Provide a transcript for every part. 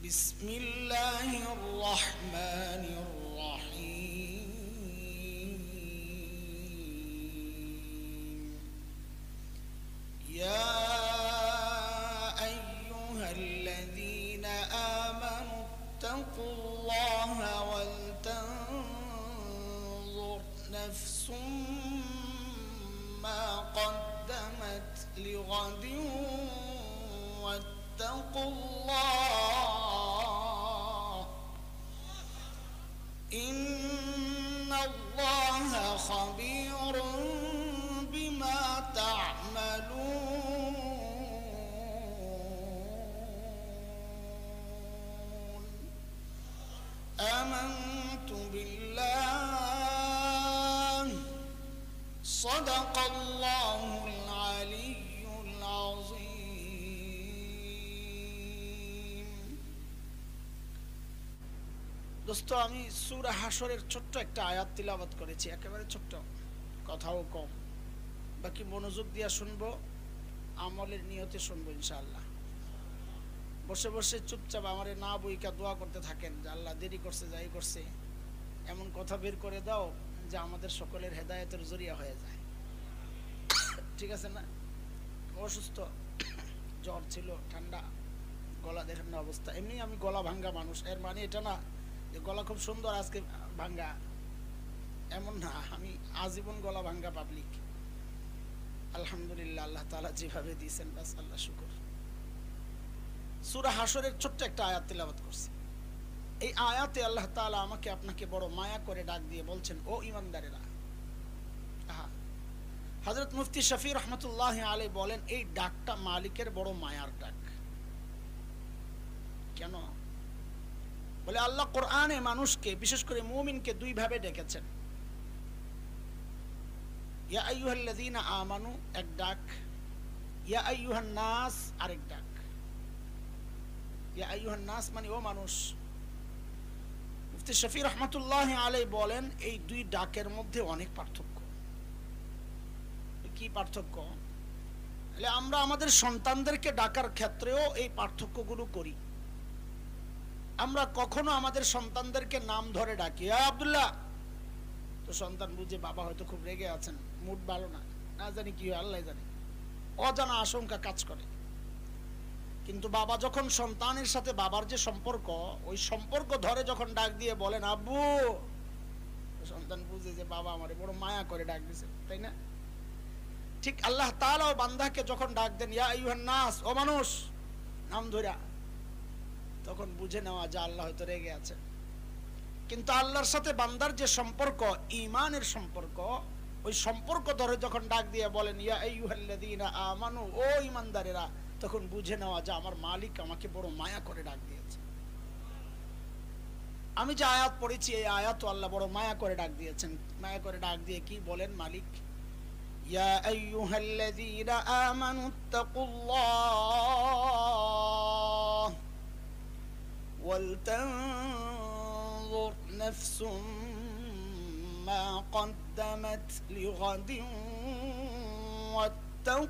بسم الله الرحمن الرحيم يا أيها الذين آمنوا اتقوا الله ولتنظر نفس ما قدمت لغد واتقوا الله إن الله خبير بما تعملون آمنت بالله صدق الله العلي العظيم দোস্ত আমি সূরা হাশরের ছোট্ট একটা আয়াত তিলাওয়াত করেছি, একেবারে ছোট্ট, কথাও কম, বাকি মনোযোগ দিয়ে শুনবো, আমলের নিয়তে শুনবো ইনশাআল্লাহ। বসে বসে চুপচাপ আমারে না বইকা দোয়া করতে থাকেন যে আল্লাহ দেরি করছে যাই করছে এমন কথা বের করে দাও যে আমাদের সকলের হেদায়েতের জরিয়া হয়ে যায়। ঠিক আছে না? অসুস্থ, জ্বর ছিল, ঠান্ডা, গলা দেখেন না অবস্থা। এমনি আমি গলা ভাঙ্গা মানুষ, এর মানে এটা না যে গলা খুব সুন্দর আজকে ভাঙ্গা, এমন না। আমি আজীবন গলা ভাঙ্গা পাবলিক। আলহামদুলিল্লাহ, আল্লাহ তাআলা যেভাবে দিয়েছেন বাস আল্লাহ শুকর। সূরা হাশরের ছোট্ট একটা আয়াত তিলাওয়াত করছি। এই আয়াতে আল্লাহ তাআলা আমাকে আপনাকে বড় মায়া করে ডাক দিয়ে বলছেন, ও ঈমানদারেরা। হযরত মুফতি শফি রহমাতুল্লাহি আলাইহি বলেন, এই ডাকটা মালিকের বড় মায়ার ডাক। কেন? বলে আল্লাহ কোরআনে মানুষকে, বিশেষ করে মুমিনকে দুই ভাবে ডেকেছেন। ইয়া আইয়ুহাল্লাযীনা আমানু এক ডাক, ইয়া আইয়ুহান নাস আরেক ডাক। ইয়া আইয়ুহান নাস মানে ও মানুষ। মুফতি শফি রহমাতুল্লাহি আলাইহি বলেন, এই দুই ডাকের মধ্যে অনেক পার্থক্য। কি পার্থক্য? আমরা আমাদের সন্তানদেরকে ডাকার ক্ষেত্রেও এই পার্থক্যগুলো করি। আমরা কখনো আমাদের সন্তানদেরকে নাম ধরে ডাকি, আব্দুল্লাহ, তো সন্তান বুঝে বাবা হয়তো খুব রেগে আছেন, মুড ভালো না, না জানি কি হয়, আল্লাহ জানে, অজানা আশঙ্কা কাজ করে। কিন্তু বাবা যখন সন্তানের সাথে বাবার যে সম্পর্ক, ওই সম্পর্ক ধরে যখন ডাক দিয়ে বলেন আব্বু, সন্তান বুঝে যে বাবা আমারে বড় মায়া করে ডাক দিয়েছে, তাই না? ঠিক আল্লাহ তাআলাও বান্দাকে যখন ডাক দেন, ইয়া আইয়ুহান নাস, ও মানুষ, নাম ধরে, তখন বুঝে নেওয়া যে আল্লাহ হয়তো রেগে আছেন। কিন্তু আল্লাহর সাথে বান্দার যে সম্পর্ক, ঈমানের সম্পর্ক, ওই সম্পর্ক ধরে যখন ডাক দিয়ে বলেন ইয়া আইয়ুহাল্লাযীনা আমানু, ও ঈমানদারেরা, তখন বুঝে নেওয়া যে আমার মালিক আমাকে বড় মায়া করে ডাক দিয়েছে। আমি যে আয়াত পড়েছি, এই আয়াত আল্লাহ বড় মায়া করে ডাক দিয়েছেন। মায়া করে ডাক দিয়ে কি বলেন মালিক? ইয়া আইয়ুহাল্লাযীনা আমানু তাকুল্লাহ ওয়ালতানজুর নাফসুম মা কদ্দামাত লিগাদিন ওয়াত্তাকুল্লাহ।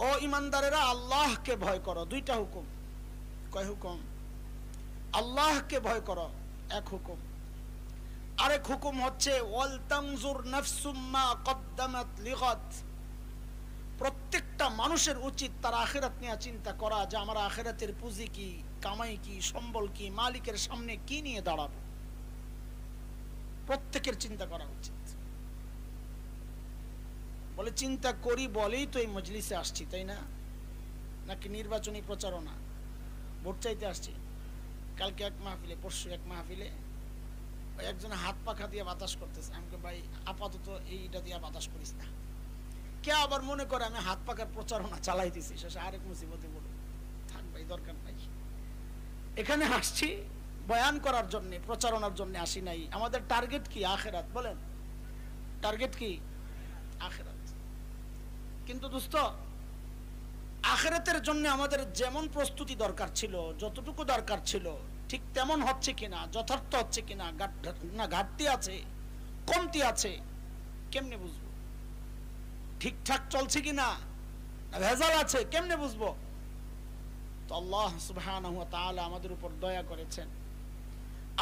ও ঈমানদারেরা, আল্লাহকে ভয় করো। দুইটা হুকুম। কয় হুকুম? আল্লাহকে ভয় করো এক হুকুম, আরেক হুকুম হচ্ছে ওয়ালতানজুর নাফসুম মা কদ্দামাত লিগাদ। প্রত্যেকটা মানুষের উচিত তার আখিরাত নিয়ে চিন্তা করা, যে আমার আখিরাতের পুঁজি কি, কামাই কি, সম্বল কি, মালিকের সামনে কি নিয়ে দাঁড়াবো। প্রত্যেকের চিন্তা করা উচিত। বলে চিন্তা করি বলেই তো এই মজলিসে আসছি, তাই না? নাকি নির্বাচনী প্রচারণা, ভোট চাইতে আসছি? কালকে এক মাহফিলে, পরশু এক মাহফিলে একজন হাত পাখা দিয়ে বাতাস করতেছে। আমাকে ভাই আপাতত এইটা দিয়ে বাতাস করিস না। কে আবার মনে করে আমি হাত পাখার প্রচারণা চালাইতেছি, শেষে আরেক মুসিবতে পড়ে। থাক ভাই, দরকার নাই। এখানে আসছি বয়ান করার জন্য, প্রচারণার জন্য আসি নাই। আমাদের টার্গেট কি? আখিরাত। বলেন, টার্গেট কি? আখিরাত। কিন্তু দোস্ত, আখিরাতের জন্য আমাদের যেমন প্রস্তুতি দরকার ছিল, যতটুকু দরকার ছিল, ঠিক তেমন হচ্ছে কিনা, যথার্থ হচ্ছে কিনা, না ঘাটতি আছে, কমতি আছে, কেমনে বুঝবো? ঠিকঠাক চলছে কিনা, ভেজাল আছে, কেমনে বুঝবো? তো আল্লাহ সুবহানাহু ওয়া তাআলা আমাদের উপর দয়া করেছেন,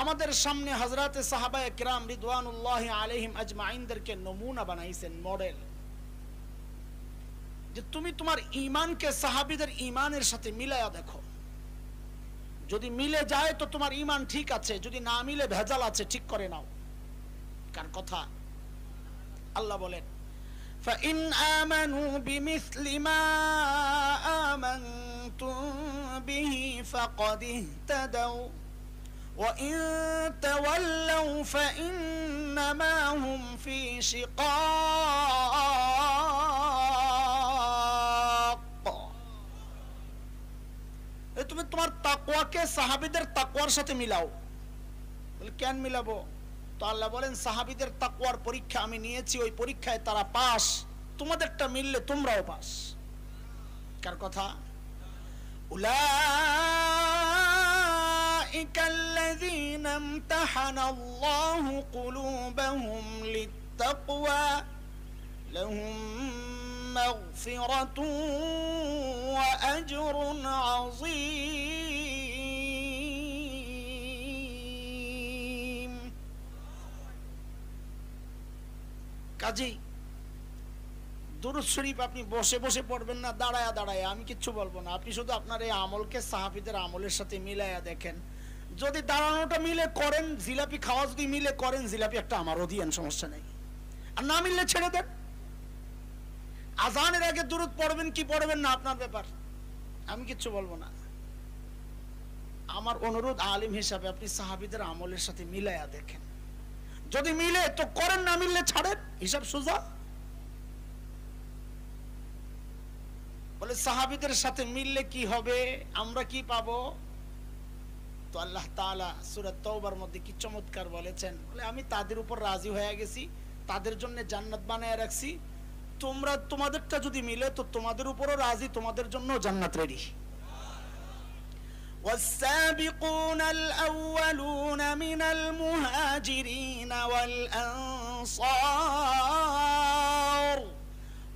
আমাদের সামনে হযরতে সাহাবায়ে কিরাম রিদওয়ানুল্লাহি আলাইহিম আজমাইনদেরকে নমুনা বানাইছেন, মডেল, যে তুমি তোমার ঈমানকে সাহাবীদের ঈমানের সাথে মিলায়া দেখো, যদি মিলে যায় তো তোমার ঈমান ঠিক আছে, যদি না মিলে ভেজাল আছে, ঠিক করে নাও। কার কথা? আল্লাহ বলেন, فَإِنْ آمَنُوا بِمِثْلِ مَا آمَنْتُمْ بِهِ فَقَدِ اهْتَدَوْا وَإِنْ تَوَلَّوْا فَإِنَّمَا هُمْ فِي شِقَاقٍ। তুমি তোমার তাকওয়াকে সাহাবীদের তাকওয়ার সাথে মিলাও। বলে কেন মিলাবো? তো আল্লাহ বলেন, সাহাবীদের তাকওয়ার পরীক্ষা আমি নিয়েছি, ওই পরীক্ষায় তারা পাস, তোমাদেরটা মিললে তোমরাও পাস। কার কথা? উলাইকাল্লাযীনা ইমতাহানাল্লাহু কুলুবাহুম লিত্তাকওয়া লাহুম মাগফিরাতুন ওয়া আজরুন আযীম। কাজেই দুরূদ শরীফ আপনি বসে বসে পড়বেন না, দাঁড়ায়া দাঁড়ায়া, আমি কিচ্ছু বলবো না, আপনি শুধু আপনার এই আমলকে সাহাবীদের আমলের সাথে মিলাইয়া দেখেন। যদি দাঁড়ানোটা মিলে করেন, জিলাপি খাওয়া যদি মিলে করেন, জিলাপি একটা আমারও দিয়েন, সমস্যা নেই। আর না মিললে ছেড়ে দেন। আজানের আগে দুরূদ পড়বেন কি পড়বেন না আপনার ব্যাপার, আমি কিচ্ছু বলবো না। আমার অনুরোধ আলিম হিসাবে আপনি সাহাবীদের আমলের সাথে মিলাইয়া দেখেন, যদি মিলে তো করেন, না মিললে ছাড়েন, হিসাব সোজা। বলে সাহাবীদের সাথে মিললে কি হবে, আমরা কি পাবো? তো আল্লাহ তাআলা সূরা তাওবার মধ্যে কি চমৎকার বলেছেন, বলে আমি তাদের উপর রাজি হয়ে গেছি, তাদের জন্য জান্নাত বানায় রাখছি, তোমরা তোমাদেরটা যদি মিলে তো তোমাদের উপরও রাজি, তোমাদের জন্য জান্নাত রেডি। والسابقون الأولون من المهاجرين والأنصار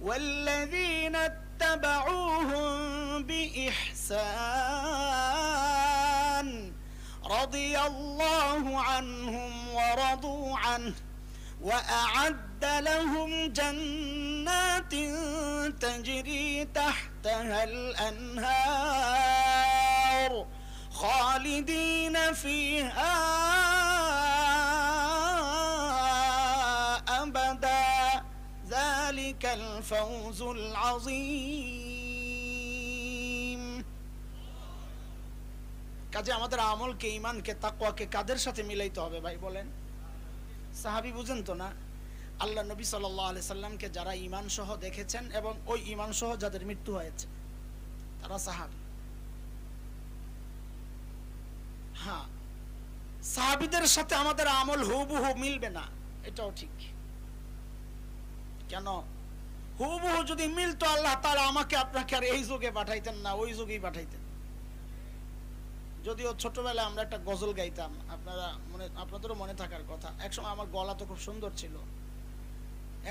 والذين اتبعوهم بإحسان رضي الله عنهم ورضوا عنه وأعد لهم جنات تجري تحتها الأنهار خالدين فيها أبدا ذلك الفوز العظيم। কাজে আমাদের আমলকে, ঈমানকে, তাকওয়াকে কাদের সাথে মিলাইতে হবে ভাই বলেন? সাহাবী বুঝেন তো না? আল্লাহ নবী সাল্লাল্লাহু আলাইহি সাল্লামকে যারা ঈমান সহ দেখেছেন এবং ওই ঈমান সহ যাদের মৃত্যু হয়েছে, তারা সাহাবী। হ্যাঁ, সাহাবীদের সাথে আমাদের আমল হুবহু মিলবে না, এটাও ঠিক। কেন? হুবহু যদি মিলতো আল্লাহ তাআলা আমাকে আপনাকে আর এই যুগে পাঠাইতেন না, ওই যুগেই পাঠাইতেন। যদিও ছোটবেলায় আমরা একটা গজল গাইতাম, আপনাদেরও মনে থাকার কথা। একসময় আমার গলা তো খুব সুন্দর ছিল,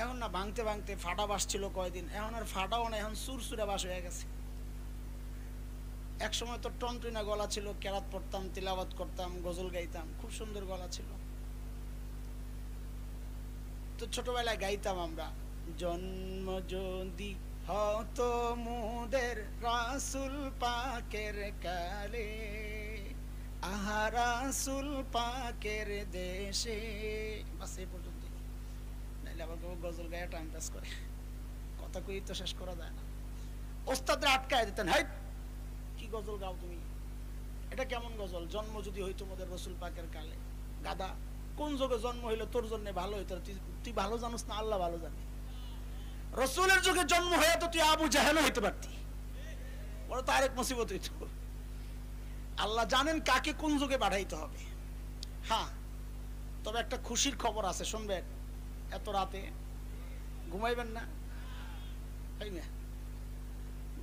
এখন না ভাঙতে ভাঙতে ফাটা বাস ছিল কয়দিন, এখন আর ফাটাও না, এখন সুরসুরা বাস হয়ে গেছে। এক সময় তো টনটনা গলা ছিল, কেরাত পড়তাম, তিলাওয়াত করতাম, গজল গাইতাম, খুব সুন্দর গলা ছিল। তো ছোটবেলায় গাইতাম আমরা, জন্ম যদি হতো মোদের রাসূল পাকের কালে, আহা রাসূল পাকের দেশে। বাস এই পর্যন্ত, নাইলে আবার গজল গায়ে টাইম পাস করে, কথা কই তো শেষ করা যায় না। ওস্তাদরা আটকায় দিতেন, হাই কি গজল গাও তুমি, এটা কেমন গজল? জন্ম যদি হইতো মোদের রাসূল পাকের কালে। গাদা, কোন যুগে জন্ম হইলো তোর জন্য ভালো হইতো? তুই ভালো জানোস না, আল্লাহ ভালো জানে। রাসূলের যুগে জন্ম হয়ে তো তুই আবু জাহেল হইতে পারতি, বড় তো আরেক মুসিবত হইতো। আল্লাহ জানেন কাকে কোন যুগে পাঠাইতে হবে। হ্যাঁ, তবে একটা খুশির খবর আছে, শুনবেন? এত রাতে ঘুমাইবেন না,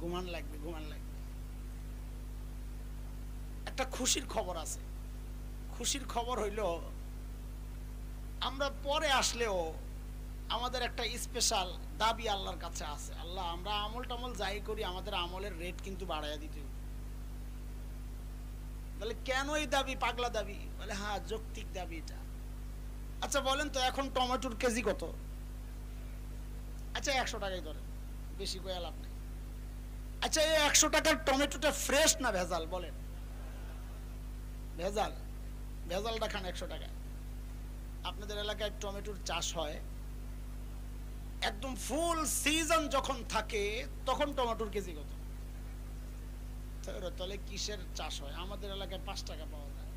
ঘুমান লাগবে, ঘুমান লাগবে। একটা খুশির খবর আছে। খুশির খবর হইল, আমরা পরে আসলেও আমাদের একটা স্পেশাল দাবি আল্লাহর কাছে আছে, আল্লাহ আমরা আমল টামল যাই করি আমাদের আমলের রেট কিন্তু বাড়াইয়া দিতে হবে। বলে কেন এই দাবি, পাগলা দাবি? বলে হ্যাঁ যৌক্তিক দাবি এটা। আচ্ছা বলেন তো এখন টমেটোর কেজি কত? আচ্ছা 100 টাকাই ধরেন, বেশি কয়ে লাভ নেই। আচ্ছা এই 100 টাকার টমেটোটা ফ্রেশ না ভেজাল? বলেন ভেজাল। ভেজালটা খান 100 টাকায়। আপনাদের এলাকায় টমেটোর চাষ হয়, একদম ফুল সিজন যখন থাকে তখন টমেটোর কেজি কত? তাহলে কিসের চাষ হয়? আমাদের এলাকায় 5 টাকা পাওয়া যায়।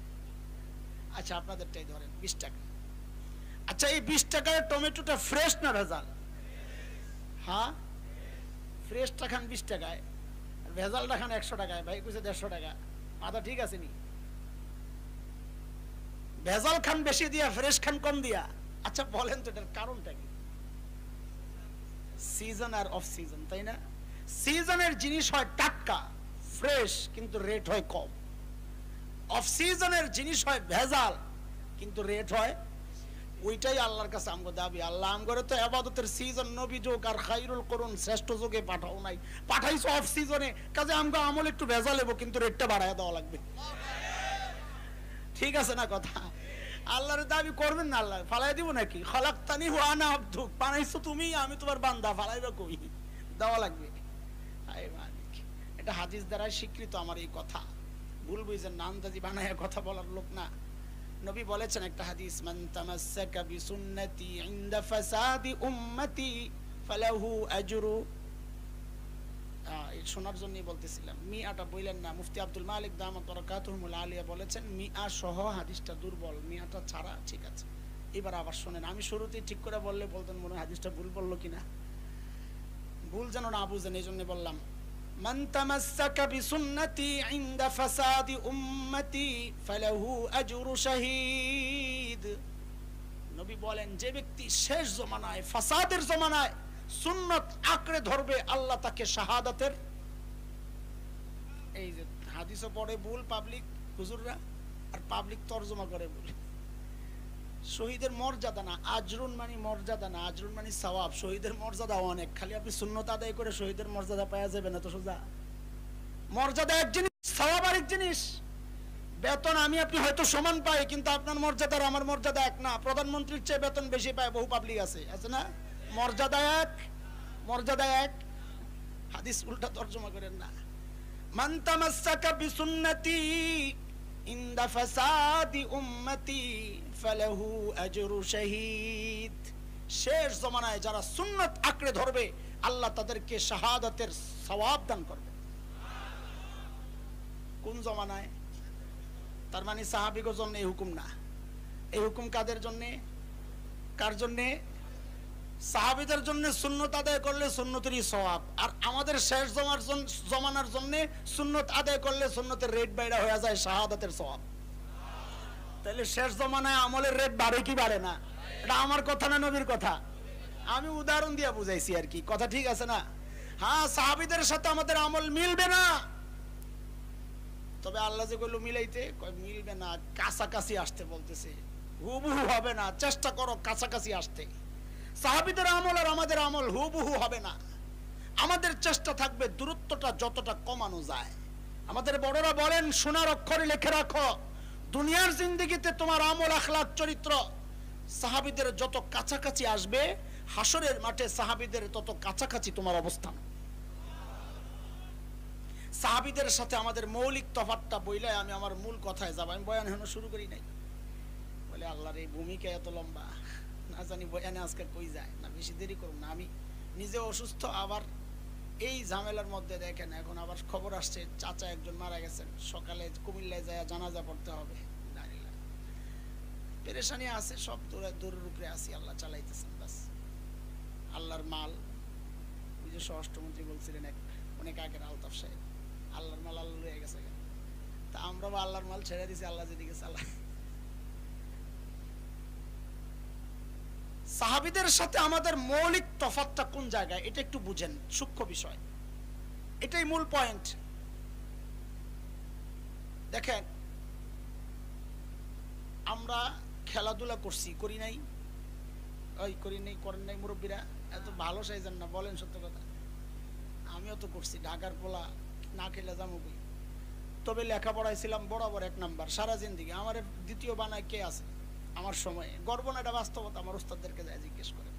আচ্ছা আপনাদেরটাই ধরেন 20 টাকা। আচ্ছা এই 20 টাকার টমেটোটা ফ্রেশ না ভেজাল? হ্যাঁ ফ্রেশটা খান 20 টাকায়, ভেজালটা খান 100 টাকায়। ভাই কইছে 150 টাকা, মাথা ঠিক আছে নি? ভেজাল খান বেশি দিয়া, ফ্রেশ খান কম দিয়া। আচ্ছা বলেন তো এটার কারণটা কি? সিজন আর অফ সিজন, তাই না? সিজনের জিনিস হয় টাটকা ফ্রেশ কিন্তু রেট হয় কম। অফ সিজনের জিনিস হয় ভেজাল কিন্তু রেট হয়। ওইটাই আল্লাহর কাছে আমগো দাবি, আল্লাহ আমগরে তো ইবাদতের সিজন নবী যোগ আর খায়রুল করুন শ্রেষ্ঠ যোগে পাঠাও নাই, পাঠাইছো অফ সিজনে, কাজে আমগো আমল একটু ভেজাল হবো কিন্তু রেটটা বাড়ায় দেওয়া লাগবে। ঠিক আছে না কথা? আল্লাহর দাবি করবেন না, আল্লাহ ফালাই দিব নাকি? খলাকতানি ওয়া আনা আবদুক, বানাইছো তুমি, আমি তোমার বান্দা, ফালাইবা কই? দেওয়া লাগবে। হায় মালিক, এটা হাদিস দ্বারা স্বীকৃত আমার এই কথা। ভুল বুঝেন না, আন্দাজি বানায়া কথা বলার লোক না। নবী বলেছেন একটা হাদিস, মান তামাসসাকা বিসুন্নতি ইনদা ফাসাদি উম্মতি ফালাহু আজরু। এই শোনার জন্যই বলতেছিলাম, মিয়াটা বললেন না। মুফতি আব্দুল মালিক দামাত বারাকাতুহুল আলিয়া বলেছেন মিয়া সহ হাদিসটা দুর্বল, মিয়াটা ছাড়া ঠিক আছে। এবার আবার শোনেন, আমি শুরুতেই ঠিক করে বললে বলতেন মনে হয় হাদিসটা ভুল বললো কিনা, ভুল যেন না বুঝেন এই জন্য বললাম। মান তামাসসাকা বিসুন্নতি ইনদা ফাসাদি উম্মতি ফালাহু আজরু শাহীদ। নবী বলেন যে ব্যক্তি শেষ জমানায় ফাসাদের জমানায় সুন্নাত আঁকড়ে ধরবে, আল্লাহ তাকে শাহাদাতের, এই যে হাদিসও পড়ে ভুল পাবলিক হুজুররা, আর পাবলিক তরজমা করে ভুল। শহীদের মর্যাদা না, আজরুন মানে মর্যাদা না, আজরুন মানে সওয়াব। শহীদের মর্যাদা অনেক, খালি আপনি সুন্নত আদায় করে শহীদের মর্যাদা পাওয়া যাবে না তো সোজা। মর্যাদা এক জিনিস, সওয়াব আরেক জিনিস। বেতন আমি আপনি হয়তো সমান পাই, কিন্তু আপনার মর্যাদা আর আমার মর্যাদা এক না। প্রধানমন্ত্রীর চেয়ে বেতন বেশি পায় বহু পাবলিক আছে, আছে না? মর্যাদা এক, মর্যাদা এক। হাদিস উল্টা তরজমা করেন না। মান তামাসসাকা বিসুন্নতি ইনদা ফাসাদি উম্মতি ফালাহু আজরু শাহীদ। শেষ জমানায় যারা সুন্নাত আঁকড়ে ধরবে আল্লাহ তাদেরকে শাহাদাতের সওয়াব দান করবে। কোন জমানায়? তার মানে সাহাবীদের জন্য এই হুকুম না। এই হুকুম কাদের জন্য? কার জন্য? সাহাবীদের জন্য সুন্নত আদায় করলে সুন্নতেরই সওয়াব, আর আমাদের শেষ জমানার জন্য সুন্নত আদায় করলে সুন্নতের রেট বাইরা হয়ে যায় শাহাদাতের সওয়াব। তাহলে শেষ জমানায় আমলের রেট বাড়ে কি বাড়ে না? এটা আমার কথা না নবীর কথা? আমি উদাহরণ দিয়ে বুঝাইছি আর কি, কথা ঠিক আছে না? হ্যাঁ সাহাবীদের সাথে আমাদের আমল মিলবে না, তবে আল্লাহ যে কইলো মিলাইতে, মিলবে না, কাছাকাছি আসতে বলতেছে, হুবহু হবে না, চেষ্টা করো কাছাকাছি আসতে। সাহাবীদের আমল আর আমাদের আমল হুবহু হবে না, আমাদের চেষ্টা থাকবে দূরত্বটা যতটা কমানো যায়। আমাদের বড়রা বলেন সোনার অক্ষরে লিখে রাখো, দুনিয়ার জিন্দেগিতে তোমার আমল আখলাক চরিত্র সাহাবীদের যত কাছাকাছি আসবে, হাসরের মাঠে সাহাবীদের তত কাছাকাছি তোমার অবস্থান। সাহাবীদের সাথে আমাদের মৌলিক তফাৎটা বইলে আমি আমার মূল কথায় যাব। আমি বয়ান এখনো শুরু করি নাই, বলে আল্লাহর এই ভূমিকা এত লম্বা, না জানি বয়ানে আজকে কই যায় না। বেশি দেরি করুন না, আমি নিজে অসুস্থ, আবার এই ঝামেলার মধ্যে দেখেন এখন আবার খবর আসছে চাচা একজন মারা গেছেন, সকালে কুমিল্লায় যায় জানাজা পড়তে হবে। পেরেশানি আছে, সব দূরের উপরে আসি, আল্লাহ চালাইতেছেন বাস। আল্লাহর মাল, ওই যে স্বরাষ্ট্রমন্ত্রী বলছিলেন অনেক আগের আলতাফ সাহেব, আল্লাহর মাল আল্লাহ লয়ে গেছে, তা আমরা আল্লাহর মাল ছেড়ে দিছি, আল্লাহ যেদিকে চালায়। সাহাবীদের সাথে আমাদের মৌলিক তফাৎটা কোন জায়গায় এটা একটু বুঝেন, সূক্ষ্ম বিষয়, এটাই মূল পয়েন্ট। দেখেন আমরা খেলাধুলা করছি, করি নাই? ওই করি নেই করেন নাই মুরব্বীরা, এত ভালো সাইজেন না, বলেন সত্য কথা। আমিও তো করছি, ঢাকার পোলা না খেলে যাবো কই। তবে লেখাপড়ায় ছিলাম বরাবর 1 নাম্বার সারা জিন্দিগি। আমার দ্বিতীয় বানায় কে আছে আমার সময়ে? গর্ব না, এটা বাস্তবতা। আমার উস্তাদদেরকে যায় জিজ্ঞেস করে।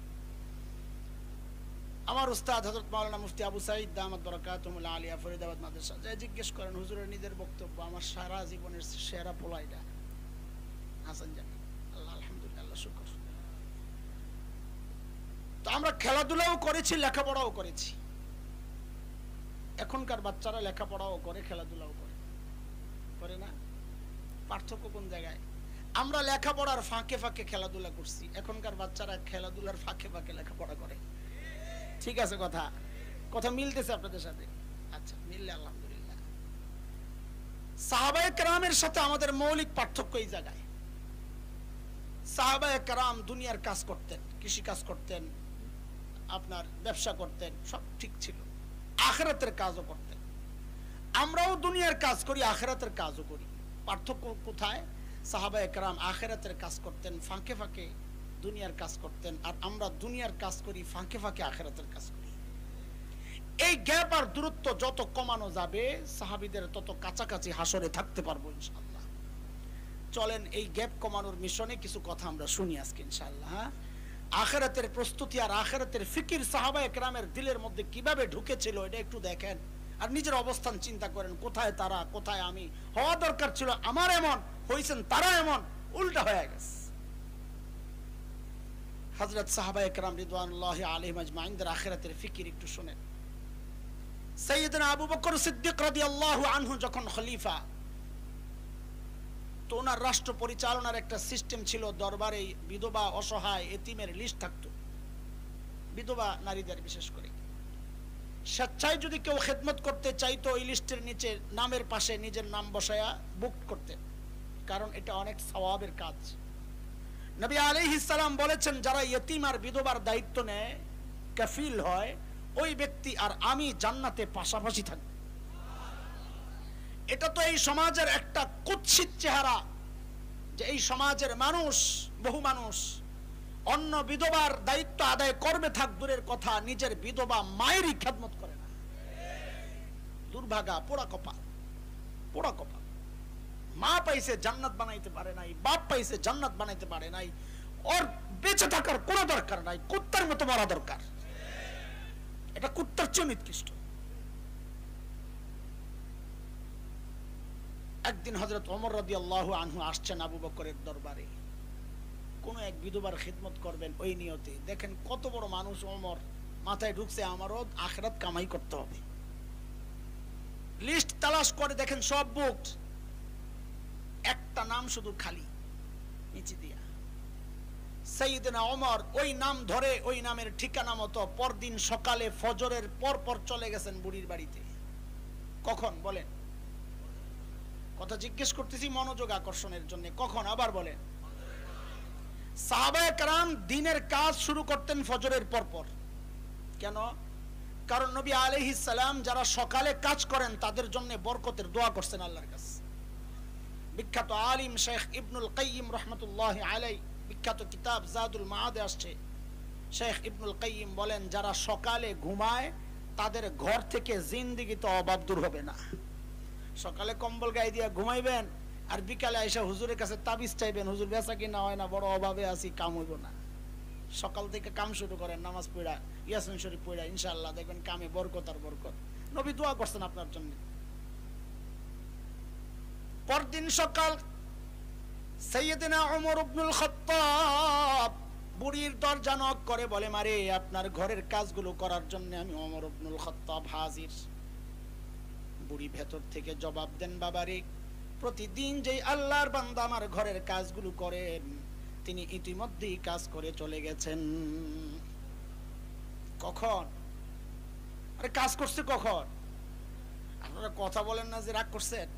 আমার উস্তাদ হযরত মাওলানা মুফতি আবু সাঈদ দামাত বরকাতুহুল আলিয়া ফরিদাবাদ মাদ্রাসা, যায় জিজ্ঞেস করেন হুজুরের নিজের বক্তব্য। আমার সারা জীবনের সেরা পোলা এটা হাসান জামি। আল্লাহ আলহামদুলিল্লাহ, আল্লাহ শুকর। তো আমরা খেলাধুলাও করেছি, লেখাপড়াও করেছি। এখনকার বাচ্চারা লেখাপড়াও করে, খেলাধুলাও করে, করে না? পার্থক্য কোন জায়গায়? আমরা লেখাপড়ার ফাঁকে ফাঁকে খেলাধুলা করছি, এখনকার বাচ্চারা খেলাধুলার ফাঁকে ফাঁকে লেখাপড়া করে। ঠিক আছে, কথা কথা মিলতেছে আপনাদের সাথে? আচ্ছা, মিললে আলহামদুলিল্লাহ। সাহাবায়ে কেরামের সাথে আমাদের মৌলিক পার্থক্য এই জায়গায়। সাহাবায়ে কেরাম দুনিয়ার কাজ করতেন, কৃষি কাজ করতেন, আপনার ব্যবসা করতেন, সব ঠিক ছিল। আখিরাতের কাজও করতেন। আমরাও দুনিয়ার কাজ করি, আখিরাতের কাজও করি। পার্থক্য কোথায়? সাহাবায়ে কেরাম আখিরাতের কাজ করতেন, ফাঁকে ফাঁকে দুনিয়ার কাজ করতেন, আর আমরা দুনিয়ার কাজ করি, ফাঁকে ফাঁকে আখিরাতের কাজ করি। এই গ্যাপ আর দূরত্ব যত কমানো যাবে, সাহাবীদের তত কাছাকাছি হাসরে থাকতে পারবো ইনশাআল্লাহ। চলেন এই গ্যাপ কমানোর মিশনে কিছু কথা আমরা শুনি আজকে ইনশাআল্লাহ। আখিরাতের প্রস্তুতি আর আখিরাতের ফিকির সাহাবায়ে কেরামের দিলের মধ্যে কিভাবে ঢুকেছিল এটা একটু দেখেন, আর নিজের অবস্থান চিন্তা করেন। কোথায় তারা, কোথায় আমি? হওয়া দরকার ছিল আমার এমন, হইছেন তারা এমন, উল্টা হয়ে গেছে। হযরত সাহাবায়ে কেরাম রিদওয়ানুল্লাহি আলাইহিম আজমাইনদের আখিরাতের ফিকির একটু শুনেন। সাইয়েদনা আবু বকর সিদ্দিক রাদিয়াল্লাহু আনহু যখন খলিফা, তো ওনার রাষ্ট্র পরিচালনার একটা সিস্টেম ছিল। দরবারে বিধবা, অসহায়, এতিমের লিস্ট থাকতো, বিধবা নারীদের বিশেষ করে। স্বেচ্ছায় যদি কেউ খেদমত করতে চাইতো, ওই লিস্টের নিচে নামের পাশে নিজের নাম বসায়া বুক করতেন, কারণ এটা অনেক সওয়াবের কাজ। নবী আলাইহিস সালাম বলেছেন, যারা ইতিম আর বিধবার দায়িত্ব নেয়, কাফিল হয়, ওই ব্যক্তি আর আমি জান্নাতে পাশাপাশি থাকব। এটা তো এই সমাজের একটা কুৎসিত চেহারা, যে এই সমাজের মানুষ, বহু মানুষ অন্য বিধবার দায়িত্ব আদায় করবে থাক দূরের কথা, নিজের বিধবা মায়েরই খেদমত করে না। দুর্ভাগা, পোড়া কপাল, পোড়া কপাল। মা পাইছে জান্নাত বানাইতে পারে নাই, বাপ পাইছে জান্নাত বানাইতে পারে নাই, ওর বেঁচে থাকার কোনো দরকার নাই, কুত্তার মতো মরা দরকার। এটা কুত্তার চেয়ে নিকৃষ্ট। একদিন হযরত ওমর রাদিয়াল্লাহু আনহু আসছেন আবু বকরের দরবারে, কোন এক বিধবার খিদমত করবেন ওই নিয়তে। দেখেন কত বড় মানুষ ওমর, মাথায় ঢুকছে আমারও আখিরাত কামাই করতে হবে। লিস্ট তালাশ করে দেখেন সব বুকড, একটা নাম শুধু খালি নিচে দিয়া। সাইয়েদনা ওমর ওই নাম ধরে, ওই নামের ঠিকানা মতো পরদিন সকালে ফজরের পর পর চলে গেছেন বুড়ির বাড়িতে। কখন বলেন? কথা জিজ্ঞেস করতেছি মনোযোগ আকর্ষণের জন্য। কখন? আবার বলেন। সাহাবায়ে কেরাম দিনের কাজ শুরু করতেন ফজরের পর পর। কেন? কারণ নবী আলাইহিস সালাম যারা সকালে কাজ করেন তাদের জন্য বরকতের দোয়া করছেন আল্লাহর কাছে। বিখ্যাত আলিম শেখ ইবনুল কাইয়িম রাহমাতুল্লাহি আলাইহি, বিখ্যাত কিতাব জাদুল মাআদে আসছে, শেখ ইবনুল কাইয়িম বলেন, যারা সকালে ঘুমায় তাদের ঘর থেকে জিন্দেগিতে অভাব দূর হবে না। সকালে কম্বল গায়ে দিয়ে ঘুমাইবেন, আর বিকালে আইসা হুজুরের কাছে তাবিজ চাইবেন, হুজুর বেচা কিনা হয় না, বড় অভাবে আছি, কাম হইব না। সকাল থেকে কাম শুরু করেন, নামাজ পড়া, ইয়াসিন শরীফ পড়া, ইনশাআল্লাহ দেখবেন কামে বরকত আর বরকত। নবী দোয়া করছেন আপনার জন্য। পরদিন সকাল সাইয়েদনা ওমর ইবনুল খাত্তাব বুড়ির দরজা নক করে বলে, মারে আপনার ঘরের কাজগুলো করার জন্য আমি ওমর ইবনুল খাত্তাব হাজির। বুড়ি ভেতর থেকে জবাব দেন, বাবারে প্রতিদিন যেই আল্লাহর বান্দা আমার ঘরের কাজগুলো করেন, তিনি ইতিমধ্যেই কাজ করে চলে গেছেন। কখন? আরে কাজ করছে কখন? আপনারা কথা বলেন না যে রাগ করছেন।